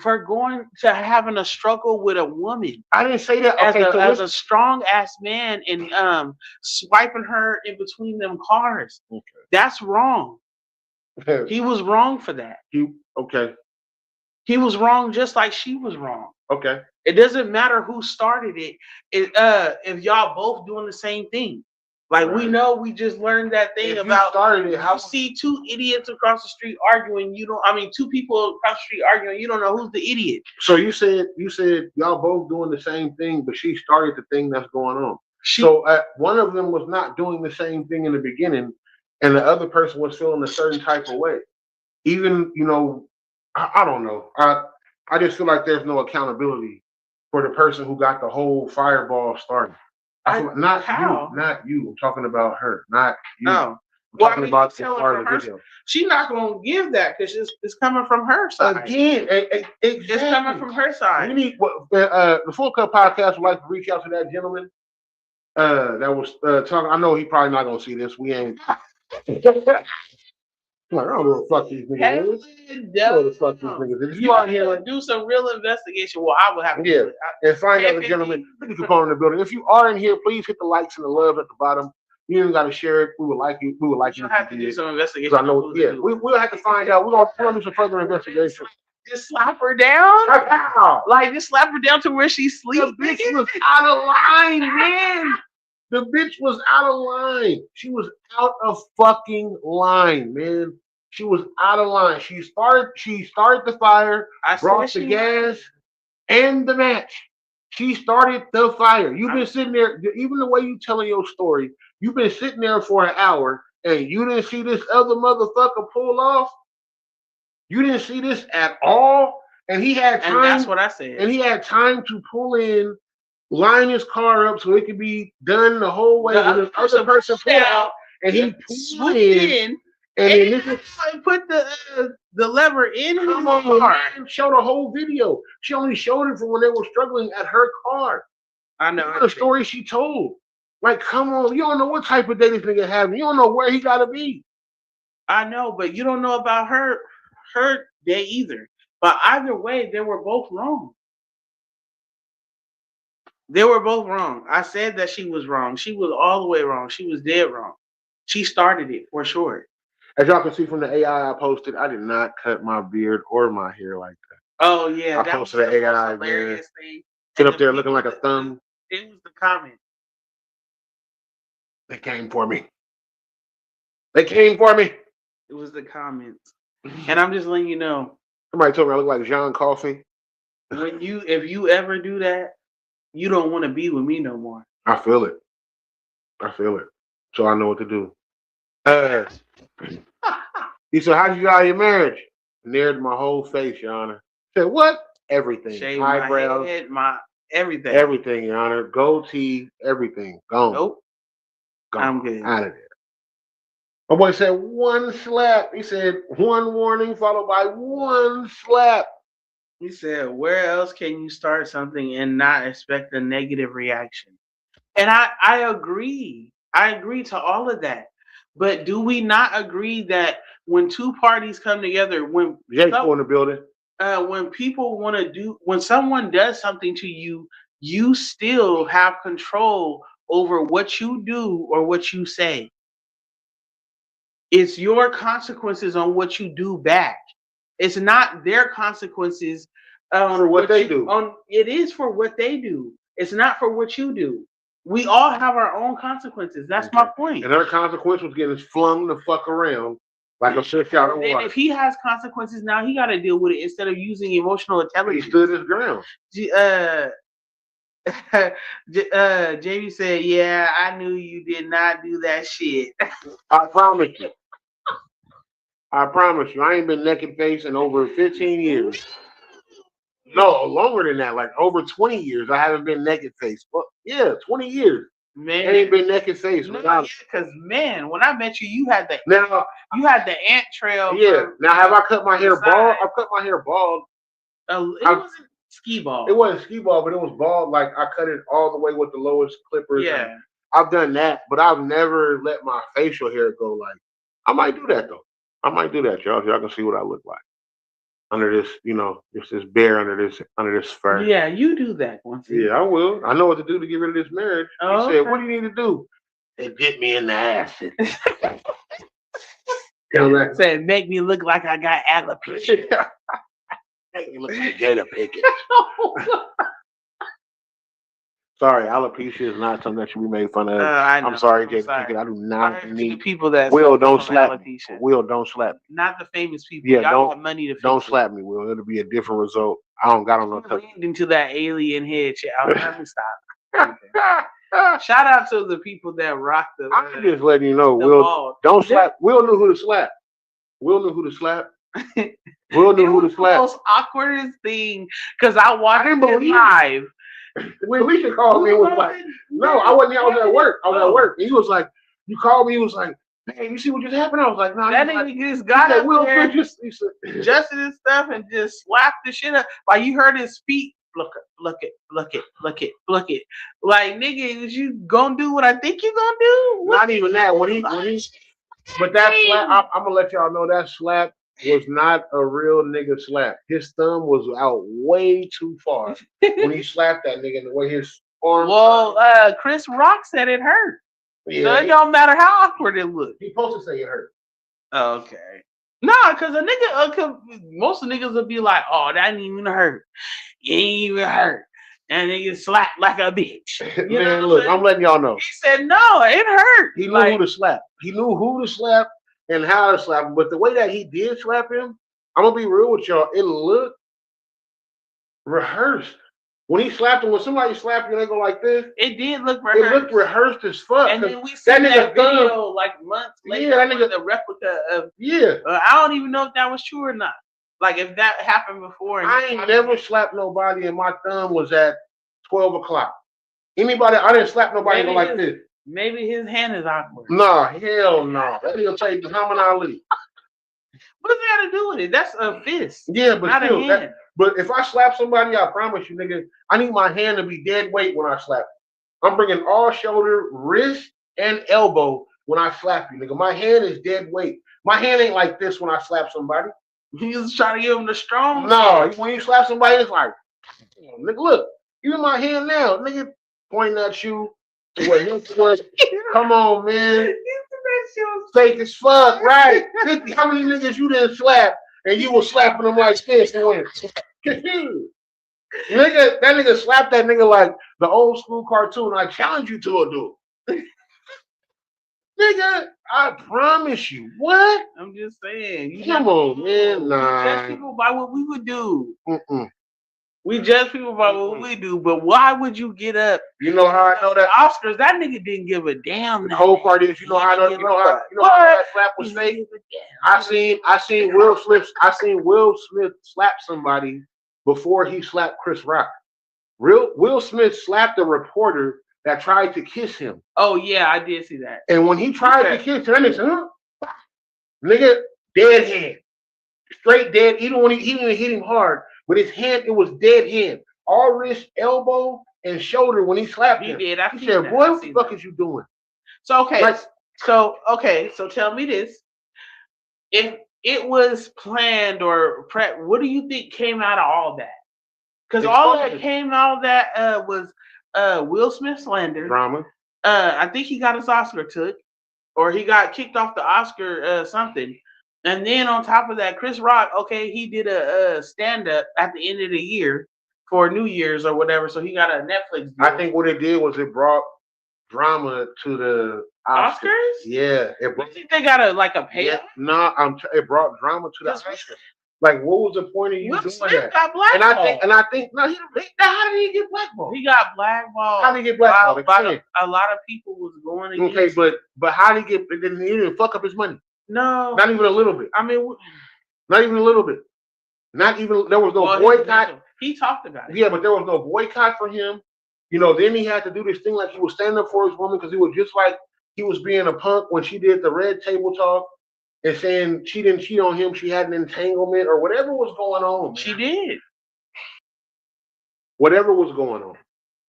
For going to having a struggle with a woman. I didn't say that. As a strong ass man and swiping her in between them cars. Okay. That's wrong. He was wrong for that. He was wrong just like she was wrong. Okay. It doesn't matter who started it. If y'all both doing the same thing. Like, right. We know, we just learned that thing about you see two idiots across the street arguing. Two people across the street arguing. You don't know who's the idiot. So you said y'all both doing the same thing, but she started the thing that's going on. So one of them was not doing the same thing in the beginning, and the other person was feeling a certain type of way. Even I don't know. I just feel like there's no accountability for the person who got the whole fireball started. Not you. I'm talking about her. Not you. No. I'm talking about the part of the video. She's not going to give that because it's coming from her side. Again, exactly. It's coming from her side. We need the Full Cup podcast would like to reach out to that gentleman that was talking. I know he probably not going to see this. We ain't. I don't know what the fuck these niggas is. If you out here do some real investigation, well, I would have to do it. And find out the gentleman, the component of the building. If you are in here, please hit the likes and the love at the bottom. You even got to share it. We would like you. We would like you to have to do some investigation. I know. Yeah, we'll have to find out. We're gonna do some further investigation. Just slap her down. Like just slap her down to where she sleeps. The bitch was out of line, man. The bitch was out of line. She was out of fucking line, man. She was out of line. She started the fire, brought the gas and the match. She started the fire. You've been sitting there, even the way you telling your story, you've been sitting there for an hour and you didn't see this other motherfucker pull off. You didn't see this at all, and he had time. And that's what I said. And he had time to pull in, line his car up so it could be done the whole way. The When the other person pulled out, and he swooped in, and then this is put the lever in his come on, car. man, show the whole video. She only showed it from when they were struggling at her car. I know the story she told. Like, come on, you don't know what type of day this nigga having. You don't know where he gotta be. I know, but you don't know about her day either. But either way, they were both wrong. They were both wrong. I said that she was wrong. She was all the way wrong. She was dead wrong. She started it for sure. As y'all can see from the AI I posted, I did not cut my beard or my hair like that. Oh yeah, I that posted was the the AI, most hilarious thing. Sit up there looking like a thumb. It was the comment. They came for me. They came for me. It was the comments. And I'm just letting you know. Somebody told me I look like John Coffey. If you ever do that, you don't want to be with me no more. I feel it. So I know what to do. He said, "How'd you get out of your marriage?" Neared my whole face, Your Honor. I said, "What? Everything. Shave eyebrows, my head, my everything. Everything, Your Honor. Goatee, everything. Gone. Nope. Gone. I'm good. Out of there." My boy said one slap. He said one warning followed by one slap. He said, where else can you start something and not expect a negative reaction? And I agree. I agree to all of that. But do we not agree that when two parties come together, when Jake's in the building, when people want to do, when someone does something to you, you still have control over what you do or what you say. It's your consequences on what you do back. It's not their consequences for what they do. It is for what they do. It's not for what you do. We all have our own consequences. That's my point. And her consequence was getting flung the fuck around like a fish out of water. If he has consequences now, he got to deal with it instead of using emotional intelligence. He stood his ground. Jamie said, "Yeah, I knew you did not do that shit." I promise you. I ain't been naked face in over 15 years. No, longer than that, like over 20 years. I haven't been naked face. But yeah, 20 years. Man, I ain't been naked face. No, yeah, because man, when I met you, you had the ant trail. Yeah. Now have I cut my hair bald? I cut my hair bald. It wasn't ski bald. It wasn't ski bald, but it was bald. Like I cut it all the way with the lowest clippers. Yeah. I've done that, but I've never let my facial hair go. Like I might do that though. I might do that, y'all. So y'all can see what I look like under this, just this bear under this fur. Yeah, you do that once. Yeah, I will. I know what to do to get rid of this marriage. Oh, he said, "What do you need to do?" They dip me in the acid. Said, "Make me look like I got alopecia." Make me look like Jada Pinkett. Sorry, alopecia is not something that should be made fun of. I'm sorry, Jada Pinkett. I do not need people that Will. Don't slap me. Will, don't slap me. Not the famous people. Yeah, y'all got money to fix don't slap me, Will. It'll be a different result. I don't got on no touch. Leaned into that alien head. Let me stop. Shout out to the people that rock the. I'm just letting you know, Will. Ball. Don't slap. Will knew who to slap. Will knew who to slap. Will knew who to slap. The most awkwardest thing because I watched it live. When Alicia called me and was like, "No, I wasn't. I was at work. And he was like, "You called me." He was like, "Hey, you see what just happened?" I was like, "No." That nigga just got up there, adjusted his stuff, and just slapped the shit up. Like you heard his feet. Look it. Like nigga, is you gonna do what I think you gonna do? Not even that. When he, but that slap. I'm gonna let y'all know that slap was not a real nigga slap. His thumb was out way too far when he slapped that nigga and the way his arm. Well, Chris Rock said it hurt. Yeah, so it don't matter how awkward it looked. He supposed to say it hurt. Okay. Nah, cause a nigga, most of the niggas will be like, "Oh, that ain't even hurt. It ain't even hurt." And nigga slapped like a bitch. Man, look, I'm letting y'all know. He said, "No, it hurt." He knew who to slap. He knew who to slap and how to slap him. But the way that he did slap him, I'm gonna be real with y'all. It looked rehearsed. When he slapped him, when somebody slapped you, they go like this. It did look It rehearsed. looked rehearsed as fuck. And then we seen that video like months later. Yeah, that nigga, the replica of. Yeah. I don't even know if that was true or not. Like if that happened before. I ain't never slapped nobody, and my thumb was at 12 o'clock. Anybody? I didn't slap nobody like this. Maybe his hand is awkward. Nah, hell no. That nigga take Muhammad Ali. What does that have to do with it? That's a fist. Yeah, but not still, a hand. but if I slap somebody, I promise you, nigga, I need my hand to be dead weight when I slap you. I'm bringing all shoulder, wrist, and elbow when I slap you, nigga. My hand is dead weight. My hand ain't like this when I slap somebody. He's trying to give him the strong. No, when you slap somebody, it's like, nigga, look, you in my hand now, nigga, pointing at you. Come on, man. Fake as fuck, right? 50, how many niggas you didn't slap and you was slapping them like this and went, nigga, that nigga slapped that nigga like the old school cartoon. I challenge you to a duel. Nigga, I promise you. What? I'm just saying. Come on, man. Nah. We judge people by what we would do. Mm-mm. We judge people by what we do, but why would you get up? You know how I know that? Oscars, that nigga didn't give a damn. The whole part is, you know how I know, how that slap was fake? I seen Will Smith slap somebody before he slapped Chris Rock. Will Smith slapped a reporter that tried to kiss him. Oh yeah, I did see that. And when he tried to kiss him, that nigga said, huh? Nigga, dead hand. Straight dead. Even when he didn't hit him hard, but his hand, it was dead hand. All wrist, elbow, and shoulder when he slapped him. He said, boy, what the fuck is you doing? So so tell me this. If it was planned or prep, what do you think came out of all that? Because all that came out of that was Will Smith slander. Drama. I think he got his Oscar took, or he got kicked off the Oscar something. And then on top of that, Chris Rock, okay, he did a stand-up at the end of the year for New Year's or whatever, so he got a Netflix deal. I think what it did was it brought drama to the Oscars. Yeah, you think they got a payoff? Yeah, no, it brought drama to the Oscars. Like, what was the point of you Will doing Smith that? Got blackballed. And I think no, how did he get blackballed? He got blackballed. How did he get blackballed? A lot of people was going against. Okay, but how did he get? He didn't fuck up his money. No, not even a little bit. I mean, not even a little bit. Not even. There was no boycott. He talked about it. Yeah, but there was no boycott for him. You know, then he had to do this thing like he was standing up for his woman because he was just like he was being a punk when she did the red table talk and saying she didn't cheat on him, she had an entanglement or whatever was going on. Man. She did. Whatever was going on.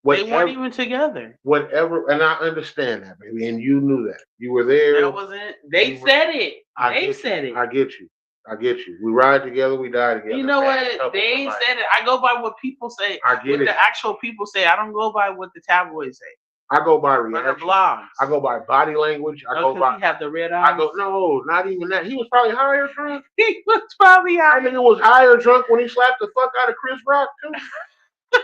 They weren't even together. Whatever, and I understand that, baby, and you knew that. You were there. That wasn't. They said it. They said it. I get you. We ride together. We die together. You know what? They ain't said it. I go by what people say. I get it. The actual people say. I don't go by what the tabloids say. I go by reaction. Blogs. I go by body language. I go by. He had the red eyes. No, not even that. He was probably high or drunk. He was probably high. That nigga was high or drunk when he slapped the fuck out of Chris Rock too.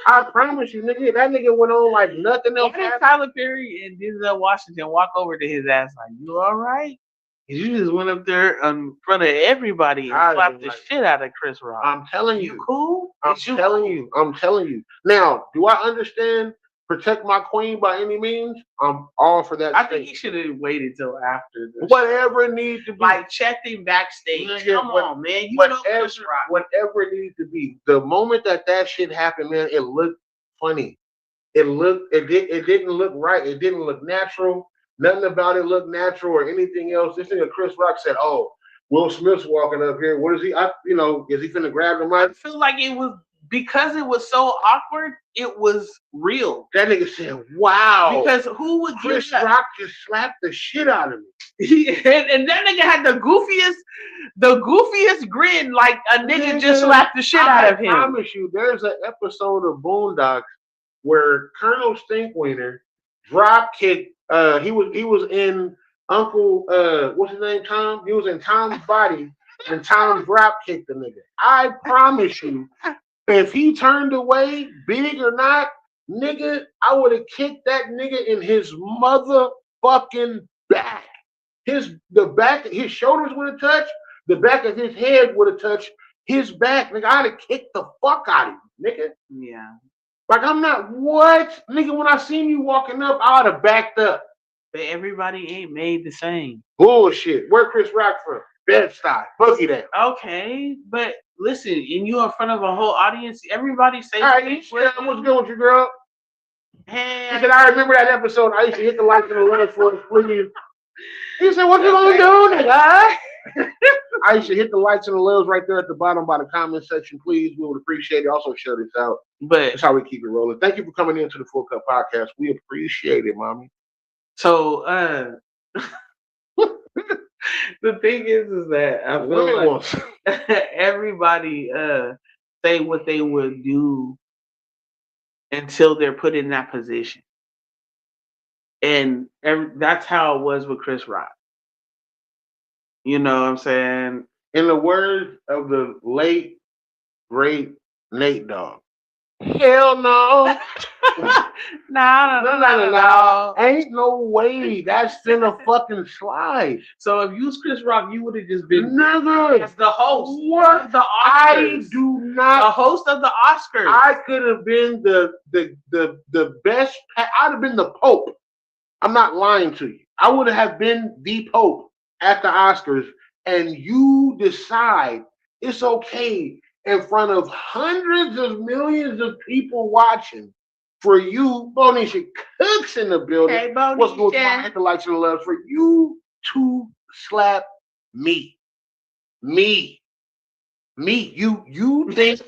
I promise you, nigga, that nigga went on like nothing else. Why did Tyler Perry and Denzel Washington walk over to his ass like, "You all right?" You just went up there in front of everybody and slapped the shit out of Chris Rock. I'm telling you. You cool? I'm telling you. Now, do I understand protect my queen by any means? I'm all for that. I think he should have waited till after this. Whatever needs to be. Like, checked him backstage. Come on, man. You know Chris Rock. Whatever it needs to be. The moment that shit happened, man, it looked funny. It didn't look right. It didn't look natural. Nothing about it looked natural or anything else. This nigga Chris Rock said, "Oh, Will Smith's walking up here. What is he? Is he finna grab the mic?" I feel like it was because it was so awkward. It was real. That nigga said, "Wow." Because who would Chris Rock just slapped the shit out of me? and that nigga had the goofiest grin, like a nigga just slapped the shit out of him. I promise you, there's an episode of Boondocks where Colonel Stinkwiener drop kicked. He was in Uncle what's his name, Tom? He was in Tom's body and Tom drop kicked the nigga. I promise you, if he turned away, big or not, nigga, I would have kicked that nigga in his motherfucking back. His shoulders would have touched, the back of his head would have touched his back. Nigga, I'd have kicked the fuck out of him, nigga. Yeah. Like, I'm not, what? Nigga, when I seen you walking up, I would have backed up. But everybody ain't made the same. Bullshit. Where Chris Rock from? Bed-Stuy. Boogie down. Okay, but listen, and you in front of a whole audience, everybody say, All right, what's good with you, girl? hey, He said, I remember that episode. I used to hit the lights and the letters for us, please. He said, what you gonna do, nigga? I used to hit the lights and the letters right there at the bottom by the comment section, please. We would appreciate it. Also, share this out. But that's how we keep it rolling. Thank you for coming into the Full Cup Podcast. We appreciate it, mommy. So, the thing is that I feel like everybody say what they would do until they're put in that position. And that's how it was with Chris Rock. You know what I'm saying? In the words of the late, great Nate Dogg, hell no. No. Ain't no way. That's in a fucking slide. So if you was Chris Rock, you would have just been as the host. What? Of the Oscars. I do not. The host of the Oscars. I could have been the best. I'd have been the Pope. I'm not lying to you. I would have been the Pope at the Oscars, and you decide it's okay in front of hundreds of millions of people watching for you, Bonisha Cooks in the building. Hey, Bonisha. What's going on at the lights and the love for you to slap me? Me. You think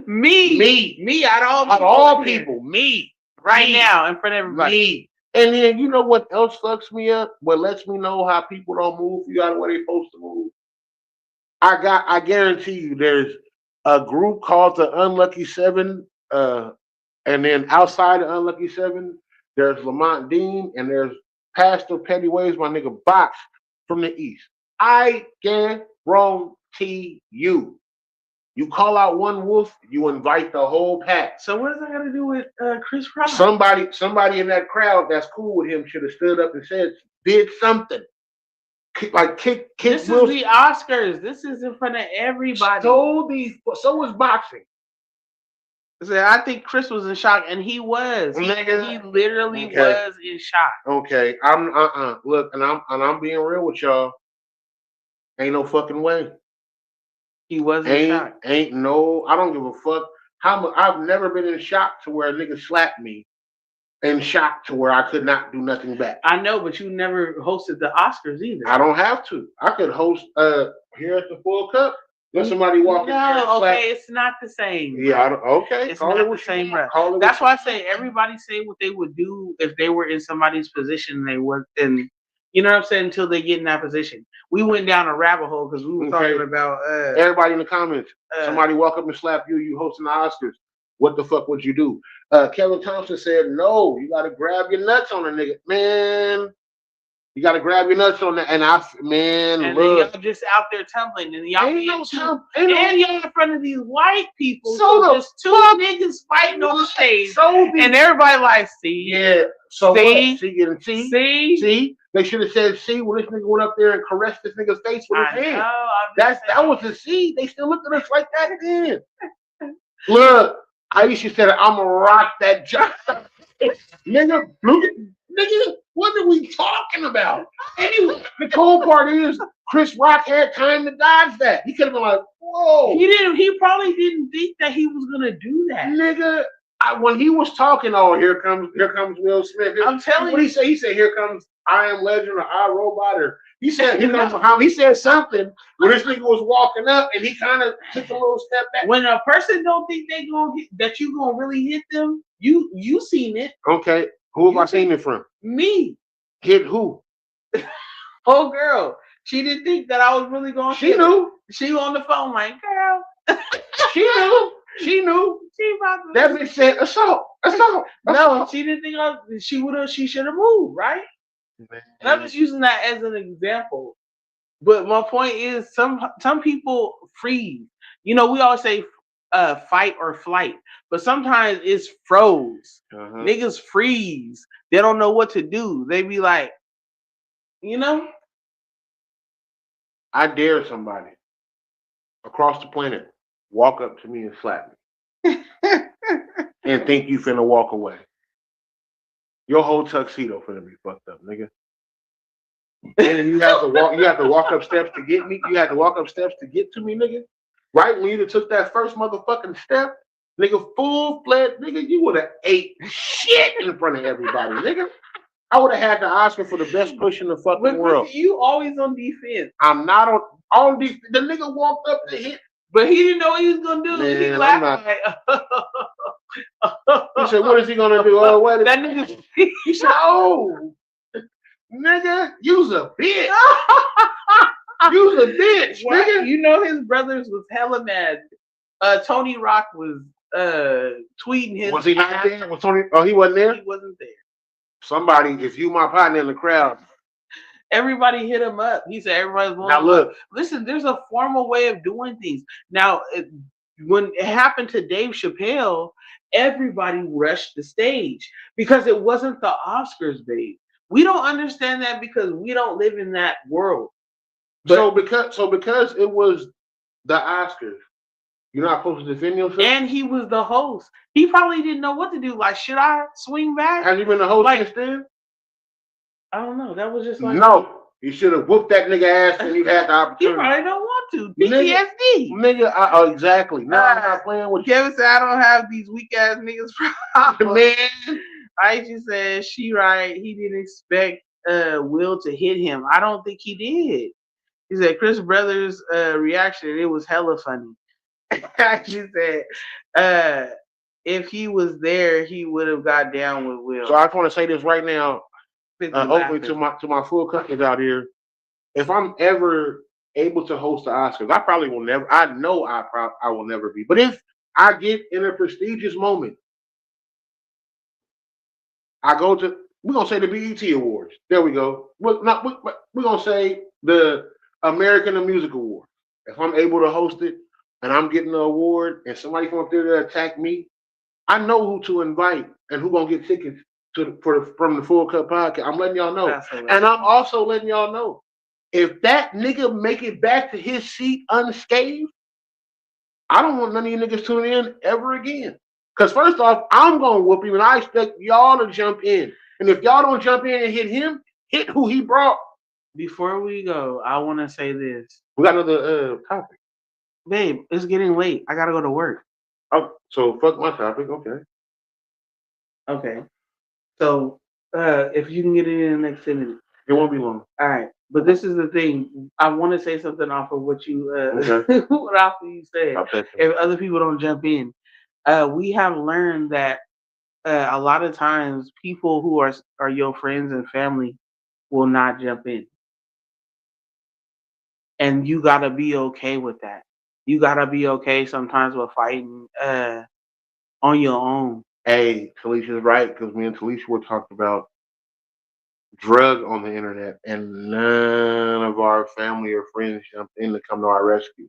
me out of all people, me right now in front of everybody. Me. And then you know what else fucks me up? What lets me know how people don't move you out of where they're supposed to move? I guarantee you there's a group called the Unlucky Seven, and then outside the Unlucky Seven, there's Lamont Dean and there's Pastor Petty Waves, my nigga Box from the East. I guarantee you. You call out one wolf, you invite the whole pack. So what does that got to do with Chris Rock? Somebody in that crowd that's cool with him should have stood up and said, did something. Kick This Will. is the Oscars. This is in front of everybody. So was boxing. So I think Chris was in shock, and he was. He literally was in shock. Okay, look, and I'm being real with y'all. Ain't no fucking way. He was in shock. I don't give a fuck. I've never been in shock to where a nigga slapped me, in shock to where I could not do nothing back. I know, but you never hosted the Oscars either. I don't have to. I could host here at the Full Cup. Let somebody walk in here and slap. Okay, it's not the same. Yeah, okay. It's not the same. That's why I say everybody say what they would do if they were in somebody's position. They would, and you know what I'm saying, until they get in that position. We went down a rabbit hole because we were talking about everybody in the comments. Somebody walk up and slap you. You hosting the Oscars. What the fuck would you do? Kevin Thompson said, no, you got to grab your nuts on a nigga. Man, you got to grab your nuts on that. And look. Y'all just out there tumbling. And y'all y'all in front of these white people. So there's two niggas fighting on the stage. And everybody like, see? Yeah. So see? See? They should have said, see, when this nigga went up there and caressed this nigga's face with his hand. That was the see. They still looked at us like that again. Look, Aisha said, I'm going to rock that job. Nigga, what are we talking about? Anyway, the cool part is Chris Rock had time to dodge that. He could have been like, whoa. He probably didn't think that he was going to do that. Nigga, when he was talking, here comes Will Smith. I'm telling you. What did he say? He said, here comes I Am Legend or I Robot, or he said, here comes Muhammad. He said something when this nigga was walking up and he kind of took a little step back. When a person don't think they gonna hit, that you gonna really hit them, you seen it. Okay. Who have I seen it from? Me. Hit who? Oh girl. She didn't think that I was really gonna She knew. She on the phone like, girl. She knew. She that bitch said assault. No, she didn't think she should have moved, right? Man. And I'm just using that as an example. But my point is some people freeze. You know, we always say fight or flight, but sometimes it's froze. Niggas freeze. They don't know what to do. They be like, you know? I dare somebody across the planet walk up to me and slap me. and think you finna walk away. Your whole tuxedo finna be fucked up, nigga. And then you have to walk up steps to get me. You had to walk up steps to get to me, nigga. Right when you took that first motherfucking step, nigga, full-fledged, nigga, you would have ate shit in front of everybody, nigga. I would have had the Oscar for the best push in the fucking world. You always on defense. I'm not on defense. The nigga walked up to hit. But he didn't know what he was gonna do. Man, he laughed He said, what is he gonna do? Oh, wait. That nigga. He said, oh, nigga, you's a bitch. You's a bitch, Why? nigga. You know his brothers was hella mad. Tony Rock was tweeting his. Was he not there? Was Tony? Oh, he wasn't there? He wasn't there. Somebody, if you my partner in the crowd. Everybody hit him up. He said everybody's going. Now look. Listen, there's a formal way of doing things. Now, when it happened to Dave Chappelle, everybody rushed the stage because it wasn't the Oscars, babe. We don't understand that because we don't live in that world. But, so because it was the Oscars, you're not supposed to defend yourself? And he was the host. He probably didn't know what to do. Like, should I swing back? Has he been the host Like, since then? I don't know. That was just like No. You should have whooped that nigga ass when you had the he opportunity. probably don't want to. PTSD. Nigga, exactly. No, I'm not playing with you. Kevin said I don't have these weak ass niggas problems. Man. Aisha said she right. He didn't expect Will to hit him. I don't think he did. He said Chris Brothers' reaction, it was hella funny. She said if he was there, he would have got down with Will. So I just want to say this right now. Hopefully to my full cousins out here. If I'm ever able to host the Oscars, I probably will never. I know I will never be. But if I get in a prestigious moment, I go to. We're gonna say the BET Awards. There we go. We're gonna say the American Music Awards. If I'm able to host it and I'm getting the award, and somebody come up there to attack me, I know who to invite and who gonna get tickets from the Full Cut Podcast. I'm letting y'all know. And I'm also letting y'all know, if that nigga make it back to his seat unscathed, I don't want none of you niggas tuning in ever again. Because first off, I'm going to whoop him, and I expect y'all to jump in. And if y'all don't jump in and hit him, hit who he brought. Before we go, I want to say this. We got another topic. Babe, it's getting late. I got to go to work. Oh, so fuck my topic. Okay. Okay. So, if you can get it in the next 10 minutes. It won't be long. All right. But this is the thing. I want to say something off of what you what off of you said. If other people don't jump in. We have learned that a lot of times people who are your friends and family will not jump in. And you got to be okay with that. You got to be okay sometimes with fighting on your own. Hey, Talisha's right, because me and Talisha were talking about drug on the internet, and none of our family or friends jumped in to come to our rescue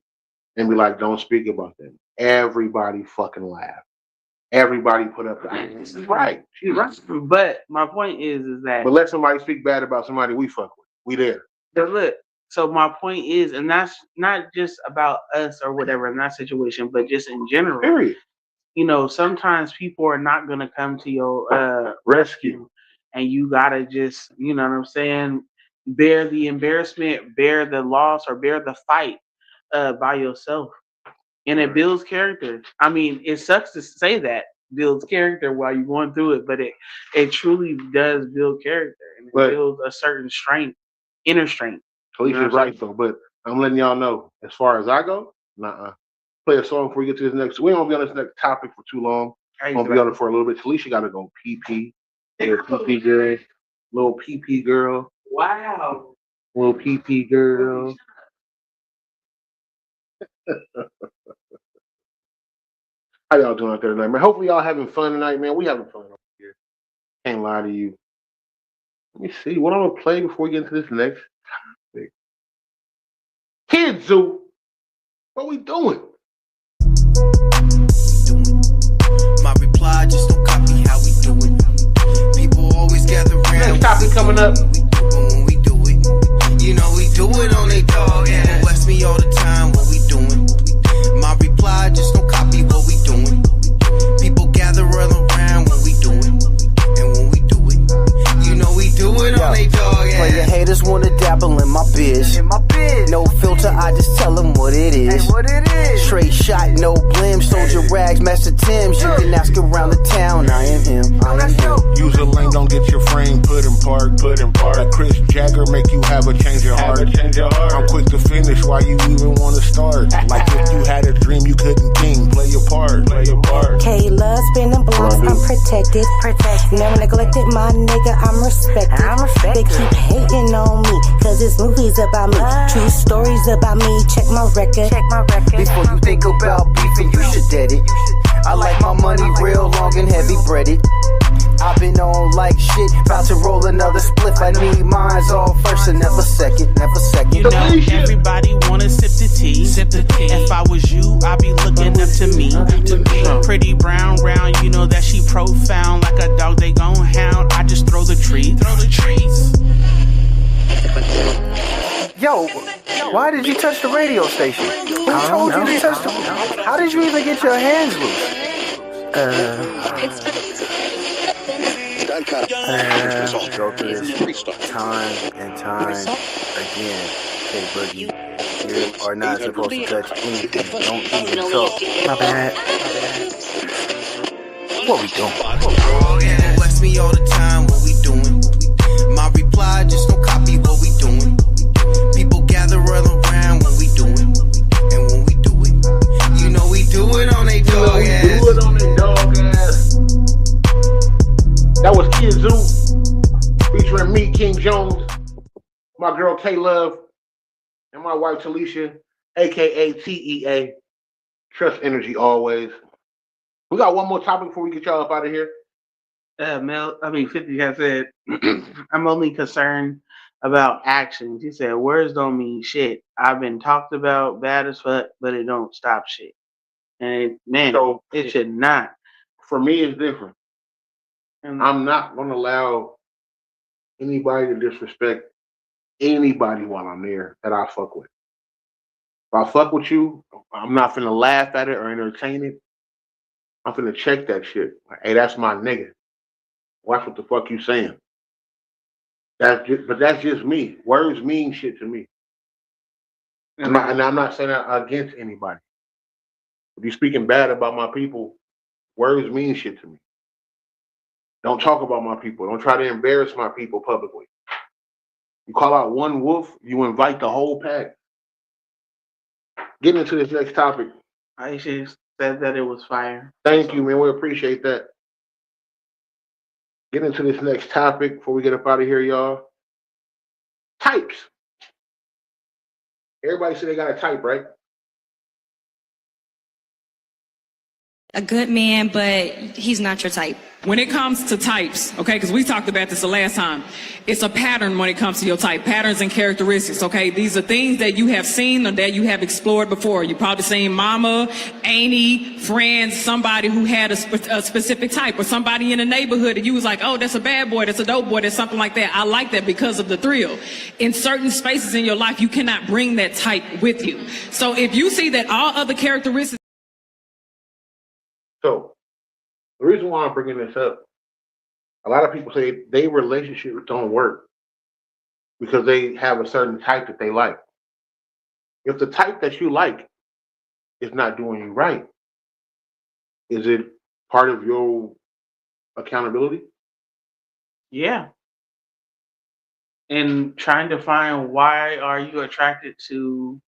and be like, don't speak about them. Everybody fucking laughed. Everybody put up the She's right. She's right. But my point is that. But let somebody speak bad about somebody we fuck with. We there. But look, so my point is, and that's not just about us or whatever in that situation, but just in general. Period. You know, sometimes people are not going to come to your rescue, and you got to just, you know what I'm saying, bear the embarrassment, bear the loss, or bear the fight by yourself. And it builds character. I mean, it sucks to say that builds character while you're going through it, but it truly does build character, and it builds a certain strength, inner strength. Alicia's right, though, but I'm letting y'all know, as far as I go, play a song before we get to this next. We won't be on this next topic for too long. I'm gonna be on it for a little bit. Talisha got to go pee. Little pee girl. Little pee girl. Wow. Little pee girl. How y'all doing out there tonight, man? Hopefully y'all having fun tonight, man. We having fun over here. Can't lie to you. Let me see what I'm gonna play before we get into this next topic. Kids Zoo. What we doing? My reply, just don't copy how we do it. People always gather around. Next topic coming up. When we do it, you know we do it on they dog. Yeah, bless me all the time. What we doing? My reply, just don't copy what we doing. People gather around and ask around the town. I am him. Use a lane, don't get your frame put in park. Like Chris Jagger make you have a change of heart. I'm quick to finish, why you even want to start? Like if you had a dream you couldn't king, play your part. Kayla, spinning blocks, I'm protected. Never neglected my nigga, I'm respected. They keep hating on me, cause it's movies about me. True stories about me, check my record. Before you think about beefing, you should dead it. I like my money real long and heavy breaded. I've been on like shit, about to roll another spliff. I need mines all first and never second. You know, everybody wanna sip the tea. If I was you, I'd be looking up to me. Pretty brown round, you know that she profound. Like a dog they gon' hound. I just throw the trees. Yo, why did you touch the radio station? Who told you to touch them? How did you even get your hands loose? Go through this time and time again. Okay, Boogie, you are not supposed to touch anything. Don't even talk. My bad. What we doing? People ask me all the time what we doing. My reply, just don't copy what we doing. People gather around when we do it. And when we do it, you know we do it on they dog ass. That was Kid Zoo featuring me, King Jones, my girl K Love, and my wife Talisha, aka TEA. Trust energy always. We got one more topic before we get y'all up out of here. 50 has said, I'm only concerned about actions. He said, words don't mean shit. I've been talked about bad as fuck, but it don't stop shit. And it should not. For me, it's different. I'm not going to allow anybody to disrespect anybody while I'm there that I fuck with. If I fuck with you, I'm not finna laugh at it or entertain it. I'm finna check that shit. Like, hey, that's my nigga. Watch what the fuck you saying. That's just me. Words mean shit to me. And I'm not saying that against anybody. If you're speaking bad about my people, words mean shit to me. Don't talk about my people. Don't try to embarrass my people publicly. You call out one wolf, you invite the whole pack. Getting into this next topic. Aisha said that it was fire. Thank you, man. We appreciate that. Get into this next topic before we get up out of here, y'all. Types. Everybody say they got a type, right? A good man, but he's not your type. When it comes to types, okay, because we talked about this the last time, it's a pattern when it comes to your type, patterns and characteristics, okay? These are things that you have seen or that you have explored before. You probably seen mama, auntie, friends, somebody who had a specific type, or somebody in the neighborhood and you was like, oh, that's a bad boy, that's a dope boy, that's something like that. I like that because of the thrill. In certain spaces in your life, you cannot bring that type with you. So if you see that all other characteristics. So, the reason why I'm bringing this up, a lot of people say their relationships don't work because they have a certain type that they like. If the type that you like is not doing you right, is it part of your accountability? Yeah. And trying to find why are you attracted to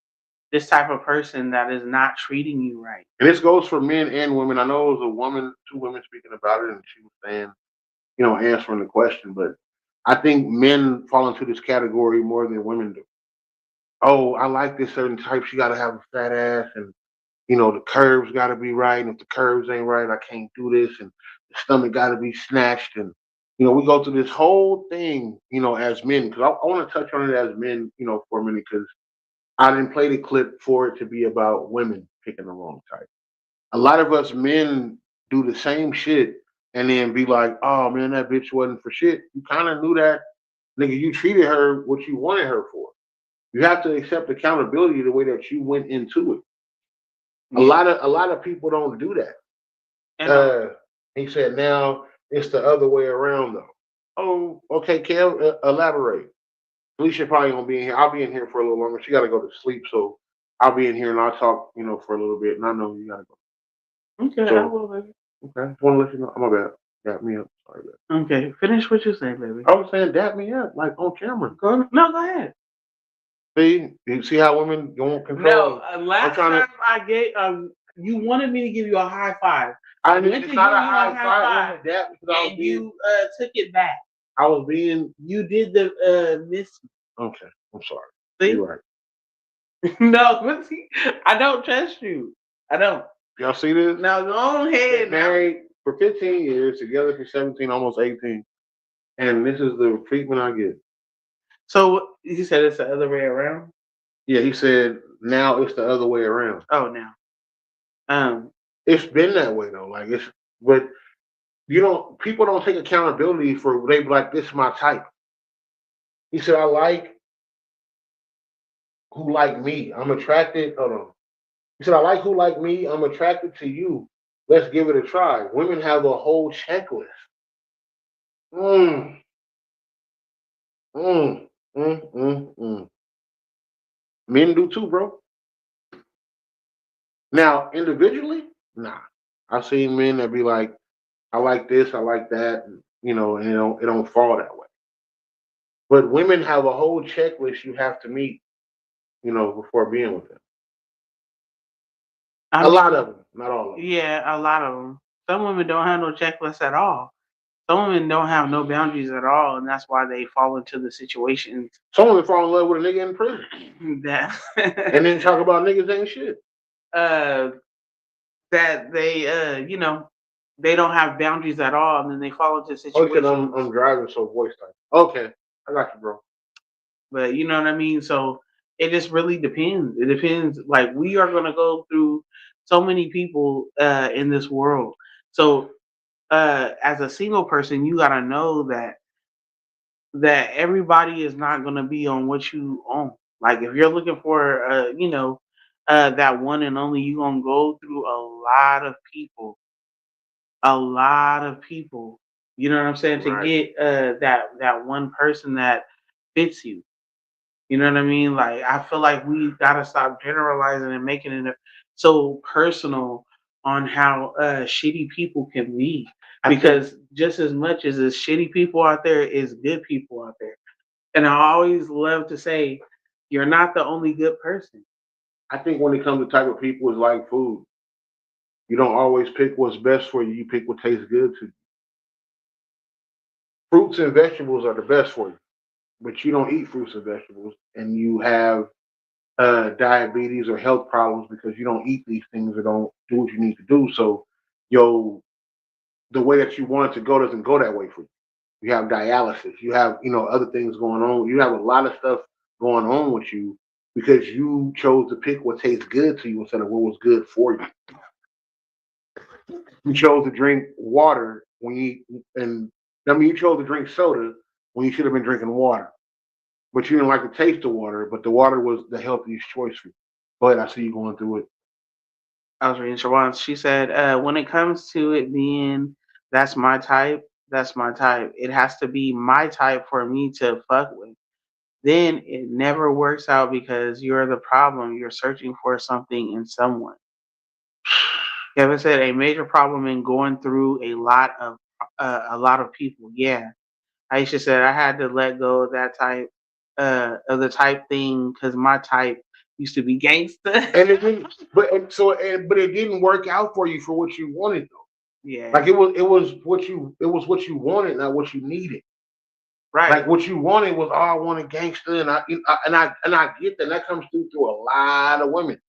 this type of person that is not treating you right. And this goes for men and women. I know it was a woman, two women speaking about it, and she was saying, answering the question, but I think men fall into this category more than women do. Oh, I like this certain type. She got to have a fat ass, and the curves got to be right. And if the curves ain't right, I can't do this. And the stomach got to be snatched. And we go through this whole thing, as men. Because I want to touch on it as men, for a minute, because I didn't play the clip for it to be about women picking the wrong type. A lot of us men do the same shit and then be like, oh man, that bitch wasn't for shit. You kind of knew that. Nigga, you treated her what you wanted her for. You have to accept accountability the way that you went into it. A lot of people don't do that. He said now it's the other way around though. Oh, okay, Kel, elaborate. Alicia probably gonna be in here. I'll be in here for a little longer. She gotta go to sleep, so I'll be in here and I'll talk, for a little bit. And I know you gotta go. Okay, I will. Okay, just want to let you know. My bad. Dap me up. Sorry, bad. Okay, finish what you say, baby. I was saying dap me up, like on camera. Go ahead. See, you see how women don't control. No, last time I gave you wanted me to give you a high five. I went mean, to it's not give a you high five. Dap because I was and being. you took it back. I was being. You did the miss. Okay, I'm sorry. See? You're right. No, but see, I don't trust you. I don't. Y'all see this? Now go ahead. Been married for 15 years, together for 17, almost 18, and this is the treatment I get. So he said it's the other way around. Yeah, he said now it's the other way around. Oh, now. It's been that way though. Like but people don't take accountability for they be like, this is my type. He said, I like who like me. I'm attracted. Hold on. He said, I like who like me. I'm attracted to you. Let's give it a try. Women have a whole checklist. Mm, mm, mm, mm, mm. Men do too, bro. Now, individually, nah. I've seen men that be like, I like this, I like that, and, and it don't fall that way. But women have a whole checklist you have to meet, before being with them. A lot of them, not all of them. Yeah, a lot of them. Some women don't have no checklist at all. Some women don't have no boundaries at all, and that's why they fall into the situations. Some women fall in love with a nigga in prison. And then talk about niggas ain't shit. That they, they don't have boundaries at all, and then they fall into situations. Okay, I'm driving, so voice time. Okay, I got you, bro. But you know what I mean? So it just really depends. It depends. Like we are gonna go through so many people in this world. So as a single person, you gotta know that everybody is not gonna be on what you own. Like if you're looking for that one and only, you gonna go through a lot of people. A lot of people. You know what I'm saying? To get that one person that fits you. You know what I mean? Like I feel like we gotta stop generalizing and making it so personal on how shitty people can be. Because just as much as there's shitty people out there, is good people out there. And I always love to say, you're not the only good person. I think when it comes to type of people, it's like food. You don't always pick what's best for you. You pick what tastes good to you. Fruits and vegetables are the best for you, but you don't eat fruits and vegetables, and you have diabetes or health problems because you don't eat these things or don't do what you need to do. So, the way that you want it to go doesn't go that way for you. You have dialysis. You have other things going on. You have a lot of stuff going on with you because you chose to pick what tastes good to you instead of what was good for you. You chose to drink water you chose to drink soda when you should have been drinking water. But you didn't like the taste of water, but the water was the healthiest choice for you. But I see you going through it. I was reading Shawan. She said, when it comes to it being that's my type, that's my type. It has to be my type for me to fuck with. Then it never works out because you're the problem. You're searching for something in someone. Kevin said a major problem in going through a lot of people. Yeah, Aisha said I had to let go of that type of the type thing because my type used to be gangster. And it didn't, but it didn't work out for you for what you wanted though. Yeah, like it was what you wanted, not what you needed. Right. Like what you wanted was, I wanted gangster, and I get that. And that comes through a lot of women.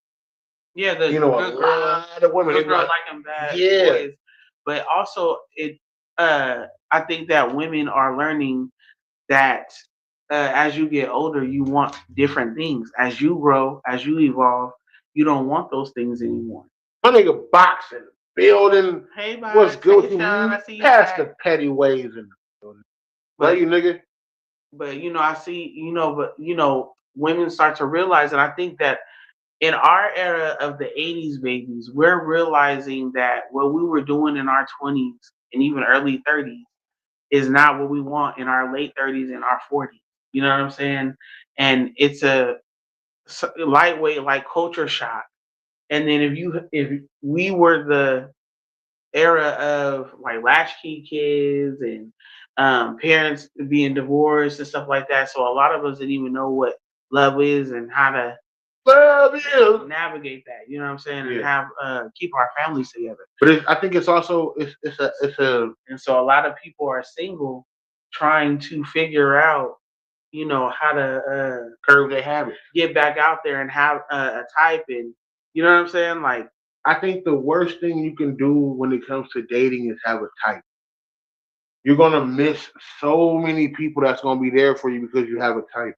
Yeah, a lot of women. Good girl like them bad boys. But also, I think that women are learning that as you get older, you want different things. As you grow, as you evolve, you don't want those things anymore. My nigga boxing, building. Hey, what's good with you? I see you Past the petty ways and building. Love you, nigga. But I see, women start to realize, and I think that in our era of the 80s babies, we're realizing that what we were doing in our 20s and even early 30s is not what we want in our late 30s and our 40s. You know what I'm saying? And it's a lightweight like culture shock. And then if we were era of like latchkey kids and parents being divorced and stuff like that. So a lot of us didn't even know what love is and how to navigate that. You know what I'm saying? And have keep our families together. But I think it's also it's a And so a lot of people are single, trying to figure out, how to curve their habits. get back out there and have a type, and you know what I'm saying? Like, I think the worst thing you can do when it comes to dating is have a type. You're gonna miss so many people that's gonna be there for you because you have a type.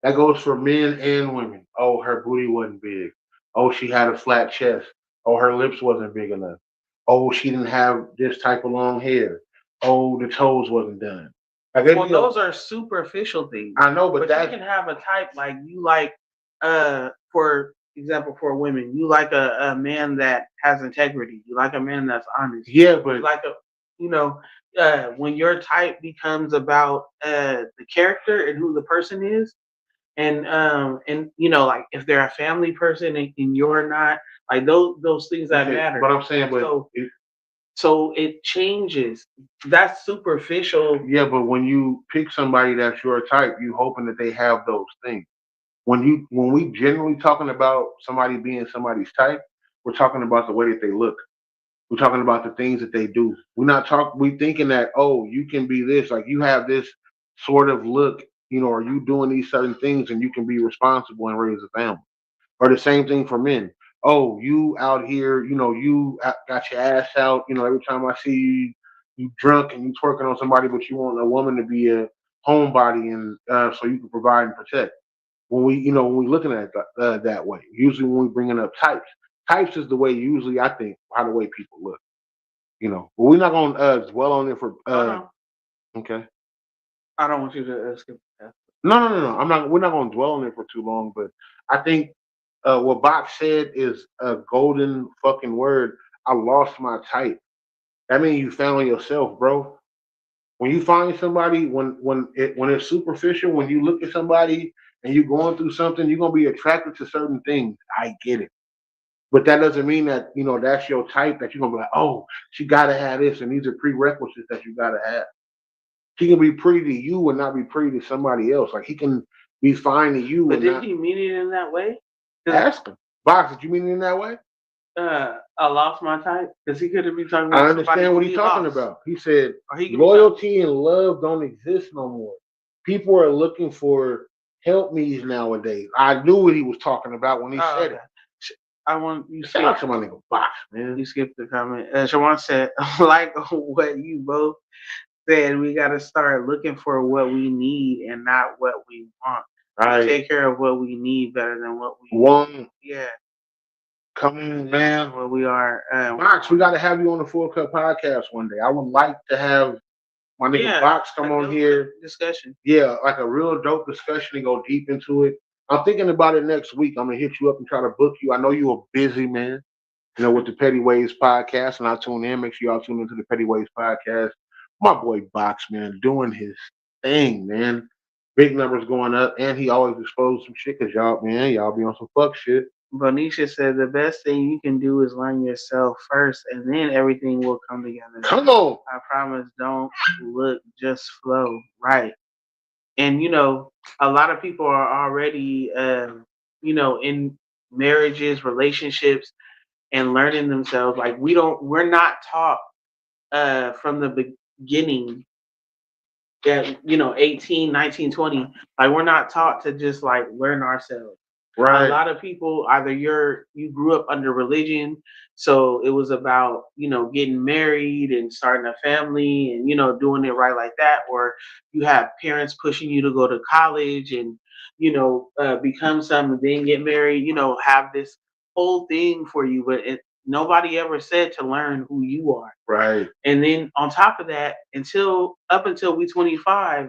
That goes for men and women. Oh, her booty wasn't big. Oh, she had a flat chest. Oh, her lips wasn't big enough. Oh, she didn't have this type of long hair. Oh, the toes wasn't done. Like, well, those are superficial things. I know, but you can have a type, like you like, for example, for women, you like a man that has integrity. You like a man that's honest. Yeah, but You like when your type becomes about the character and who the person is, and like if they're a family person and you're not, like those things that matter. But I'm saying, so it changes. That's superficial. Yeah, but when you pick somebody that's your type, you hoping that they have those things. When we generally talking about somebody being somebody's type, we're talking about the way that they look. We're talking about the things that they do. We thinking that, oh, you can be this, like you have this sort of look, or you doing these certain things and you can be responsible and raise a family. Or the same thing for men. Oh, you out here, you got your ass out. Every time I see you, you drunk and you twerking on somebody, but you want a woman to be a homebody and so you can provide and protect. When we looking at it that way, usually when we bringing up types is the way usually I think how the way people look. But we're not gonna dwell on it for. Okay. I don't want you to skip that. No. I'm not. We're not gonna dwell on it for too long. But I think what Bach said is a golden fucking word. I lost my type. That means you found yourself, bro. When you find somebody, when it's superficial, when you look at somebody and you're going through something, you're gonna be attracted to certain things. I get it. But that doesn't mean that, that's your type, that you're gonna be like, oh, she gotta have this, and these are prerequisites that you gotta have. He can be pretty to you and not be pretty to somebody else. Like he can be fine to you. But did he mean it in that way? Ask him. Box, did you mean it in that way? I lost my type? Because he could have been talking about. I understand what he's talking about. He said loyalty and love don't exist no more. People are looking for help me's nowadays. I knew what he was talking about when he said it. I want you shout out to my nigga Box, man. You skipped the comment. Shawan said, like what you both said, we got to start looking for what we need and not what we want. Right. Take care of what we need better than what we want. Yeah. Come on, man. Well, we are. Box, we got to have you on the Full Cut podcast one day. I would like to have my nigga Box come on here. Discussion. Yeah, like a real dope discussion and go deep into it. I'm thinking about it next week. I'm gonna hit you up and try to book you. I know you're a busy man, with the Petty Ways podcast, and I'll tune in. Make sure y'all tune into the Petty Ways podcast. My boy Box, man, doing his thing, man. Big numbers going up, and he always exposes some shit because y'all be on some fuck shit. Bonisha said the best thing you can do is learn yourself first, and then everything will come together. Come on. I promise, don't look, just flow. Right. And, a lot of people are already, in marriages, relationships, and learning themselves. Like, we're not taught from the beginning that, 18, 19, 20, like, we're not taught to just, like, learn ourselves. Right. A lot of people, either you grew up under religion, so it was about, getting married and starting a family and, doing it right like that, or you have parents pushing you to go to college and, become something, then get married, have this whole thing for you, but nobody ever said to learn who you are. Right. And then on top of that, up until we 25,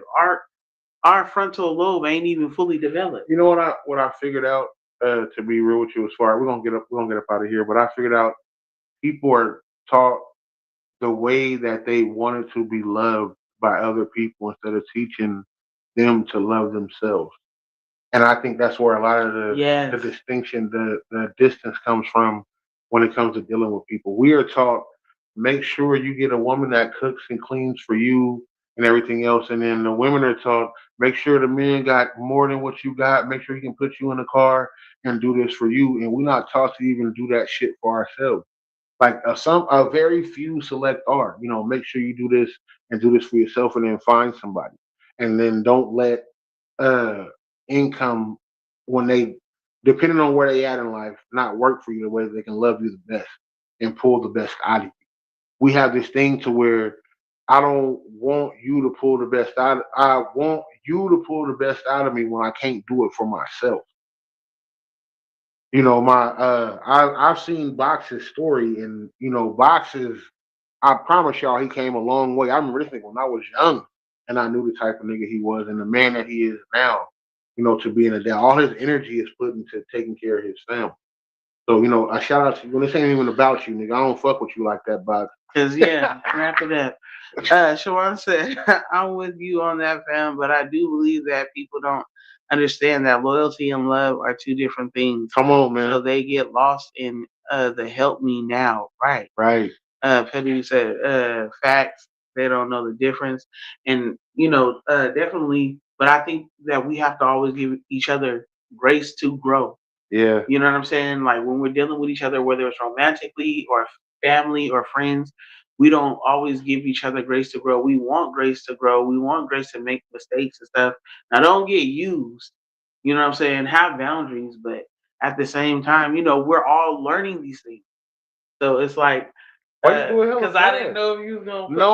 our frontal lobe ain't even fully developed. You know what I figured out, to be real with you, as far we're gonna get up out of here, but I figured out people are taught the way that they wanted to be loved by other people instead of teaching them to love themselves. And I think that's where a lot of the distinction, the distance comes from when it comes to dealing with people. We are taught make sure you get a woman that cooks and cleans for you and everything else. And then the women are taught, make sure the men got more than what you got. Make sure he can put you in the car and do this for you. And we're not taught to even do that shit for ourselves. Like a very few select are, make sure you do this and do this for yourself, and then find somebody, and then don't let uh income, when they, depending on where they at in life, not work for you the way that they can love you the best and pull the best out of you. We have this thing to where I don't want you to pull the best out. I want you to pull the best out of me when I can't do it for myself. I've seen Box's story, and Box's. I promise y'all, he came a long way. I remember this nigga when I was young, and I knew the type of nigga he was, and the man that he is now. To being a dad, all his energy is put into taking care of his family. So I shout out to you. When this ain't even about you, nigga, I don't fuck with you like that, Box. Cause wrap it up. Shawan said, "I'm with you on that, fam, but I do believe that people don't understand that loyalty and love are two different things. Come on, man. So they get lost in the help me now, right? Right. Petty said, facts. They don't know the difference, and definitely. But I think that we have to always give each other grace to grow. Yeah. You know what I'm saying? Like when we're dealing with each other, whether it's romantically or family or friends, we don't always give each other grace to grow. We want grace to grow. We want grace to make mistakes and stuff. Now, don't get used. You know what I'm saying? Have boundaries, but at the same time, we're all learning these things. So it's like, because I didn't know if you was gonna. No,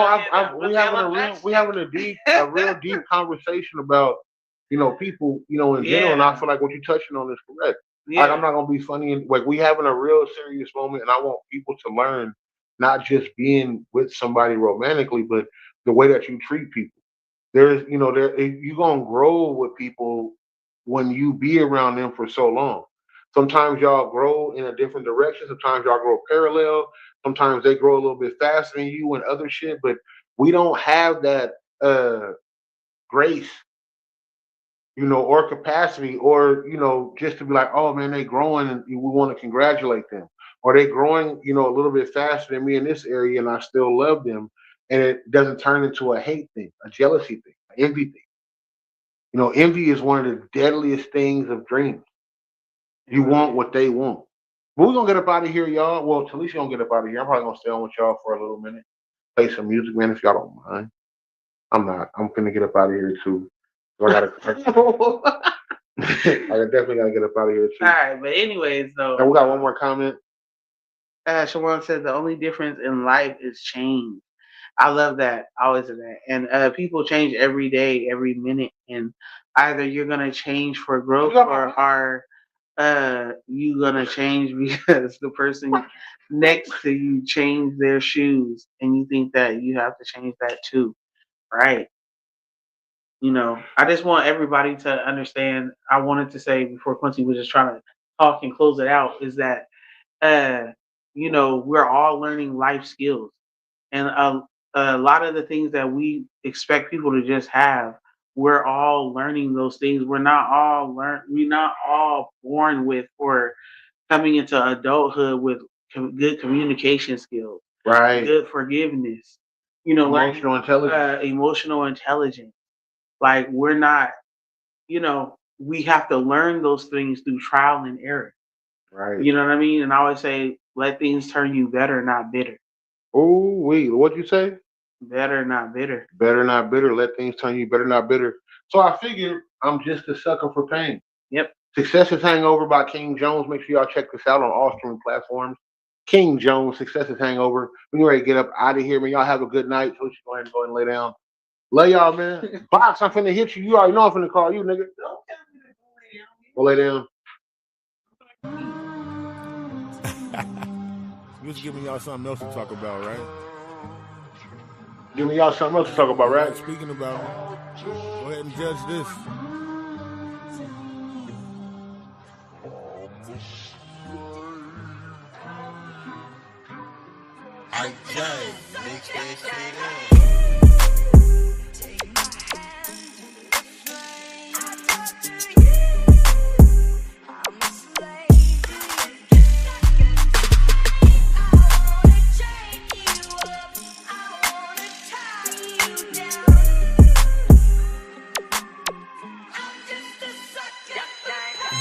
we having a real deep conversation about people in general, and I feel like what you're touching on is correct. Yeah. Like, I'm not gonna be funny, and like we having a real serious moment, and I want people to learn not just being with somebody romantically, but the way that you treat people. There's you're gonna grow with people when you be around them for so long. Sometimes y'all grow in a different direction. Sometimes y'all grow parallel. Sometimes they grow a little bit faster than you and other shit. But we don't have that grace, or capacity, or just to be like, oh man, they growing and we want to congratulate them, or they growing, a little bit faster than me in this area, and I still love them, and it doesn't turn into a hate thing, a jealousy thing, an envy thing. Envy is one of the deadliest things of dreams. You want what they want. But we're gonna get up out of here, y'all. Well, Talisha gonna get up out of here. I'm probably gonna stay on with y'all for a little minute. Play some music, man, if y'all don't mind. I'm not. I'm gonna get up out of here too. So I definitely gotta get up out of here too. All right, but anyways, though. And we got one more comment. Shawan said the only difference in life is change. I love that. I always say that. And people change every day, every minute, and either you're gonna change for growth or you gonna change because the person next to you changed their shoes, and you think that you have to change that too, right? I just want everybody to understand. I wanted to say before Quincy was just trying to talk and close it out is that we're all learning life skills, and a lot of the things that we expect people to just have, we're all learning those things. We're not all born with or coming into adulthood with good communication skills, right? Good forgiveness, emotional intelligence. Like we're not, we have to learn those things through trial and error. Right. You know what I mean? And I always say, let things turn you better, not bitter. Oh, wait, what'd you say? Better, not bitter. Better, not bitter. Let things turn you better, not bitter. So I figured I'm just a sucker for pain. Yep. Success is Hangover by King Jones. Make sure y'all check this out on all streaming platforms. King Jones, Success is Hangover. We're ready to get up out of here, man. Y'all have a good night. So go ahead and lay down. Love y'all, man. Box, I'm finna hit you. You already know I'm finna call you, nigga. Go lay down. You was giving y'all something else to talk about, right? Giving y'all something else to talk about, right? Speaking about it, go ahead and judge this. I judge, mix that shit up.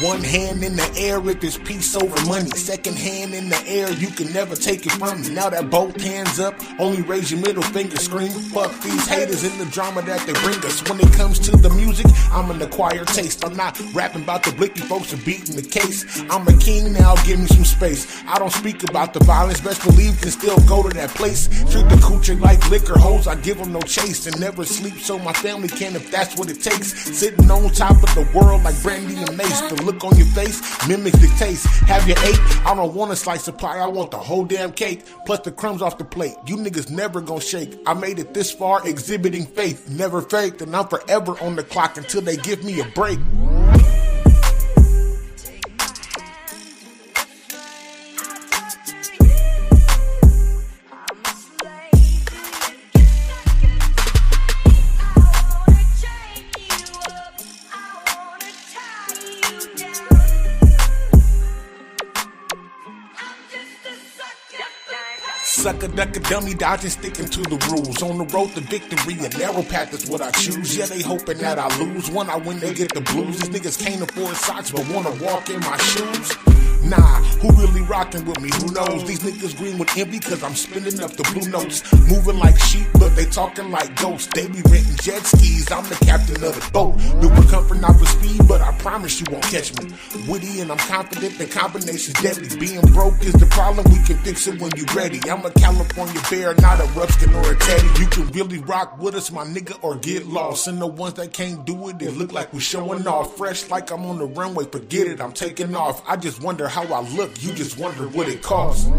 One hand in the air if it's peace over money. Second hand in the air, you can never take it from me. Now that both hands up, only raise your middle finger, scream. Fuck these haters and the drama that they bring us. When it comes to the music, I'm an acquired taste. I'm not rapping about the blicky folks are beating the case. I'm a king now, give me some space. I don't speak about the violence, best believe can still go to that place. Treat the coochie like liquor hoes, I give them no chase. And never sleep so my family can if that's what it takes. Sitting on top of the world like Brandy and Mace. The look on your face mimics the taste. Have your eight? I don't want a slice of pie, I want the whole damn cake. Plus the crumbs off the plate. You niggas never gonna shake. I made it this far exhibiting faith. Never faked, and I'm forever on the clock until they give me a break. Sucker, ducker, dummy, dodging, sticking to the rules. On the road to victory, a narrow path is what I choose. Yeah, they hoping that I lose. When I win, they get the blues. These niggas can't afford socks, but wanna walk in my shoes. Nah, who really rockin' with me? Who knows? These niggas green with envy cause I'm spinning up the blue notes. Moving like sheep, but they talking like ghosts. They be renting jet skis, I'm the captain of the boat. Built for comfort, not for speed, but I promise you won't catch me. Witty and I'm confident, the combination's deadly. Being broke is the problem, we can fix it when you ready. I'm a California bear, not a Ruskin or a Teddy. You can really rock with us, my nigga, or get lost. And the ones that can't do it, they look like we showing off. Fresh like I'm on the runway, forget it, I'm taking off. I just wonder how I look, you just wonder what it costs.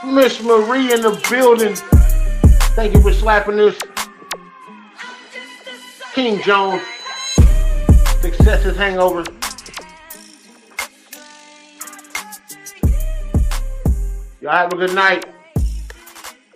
Miss Marie in the building. Thank you for slapping this. King Jones. Successes hangover. Y'all have a good night.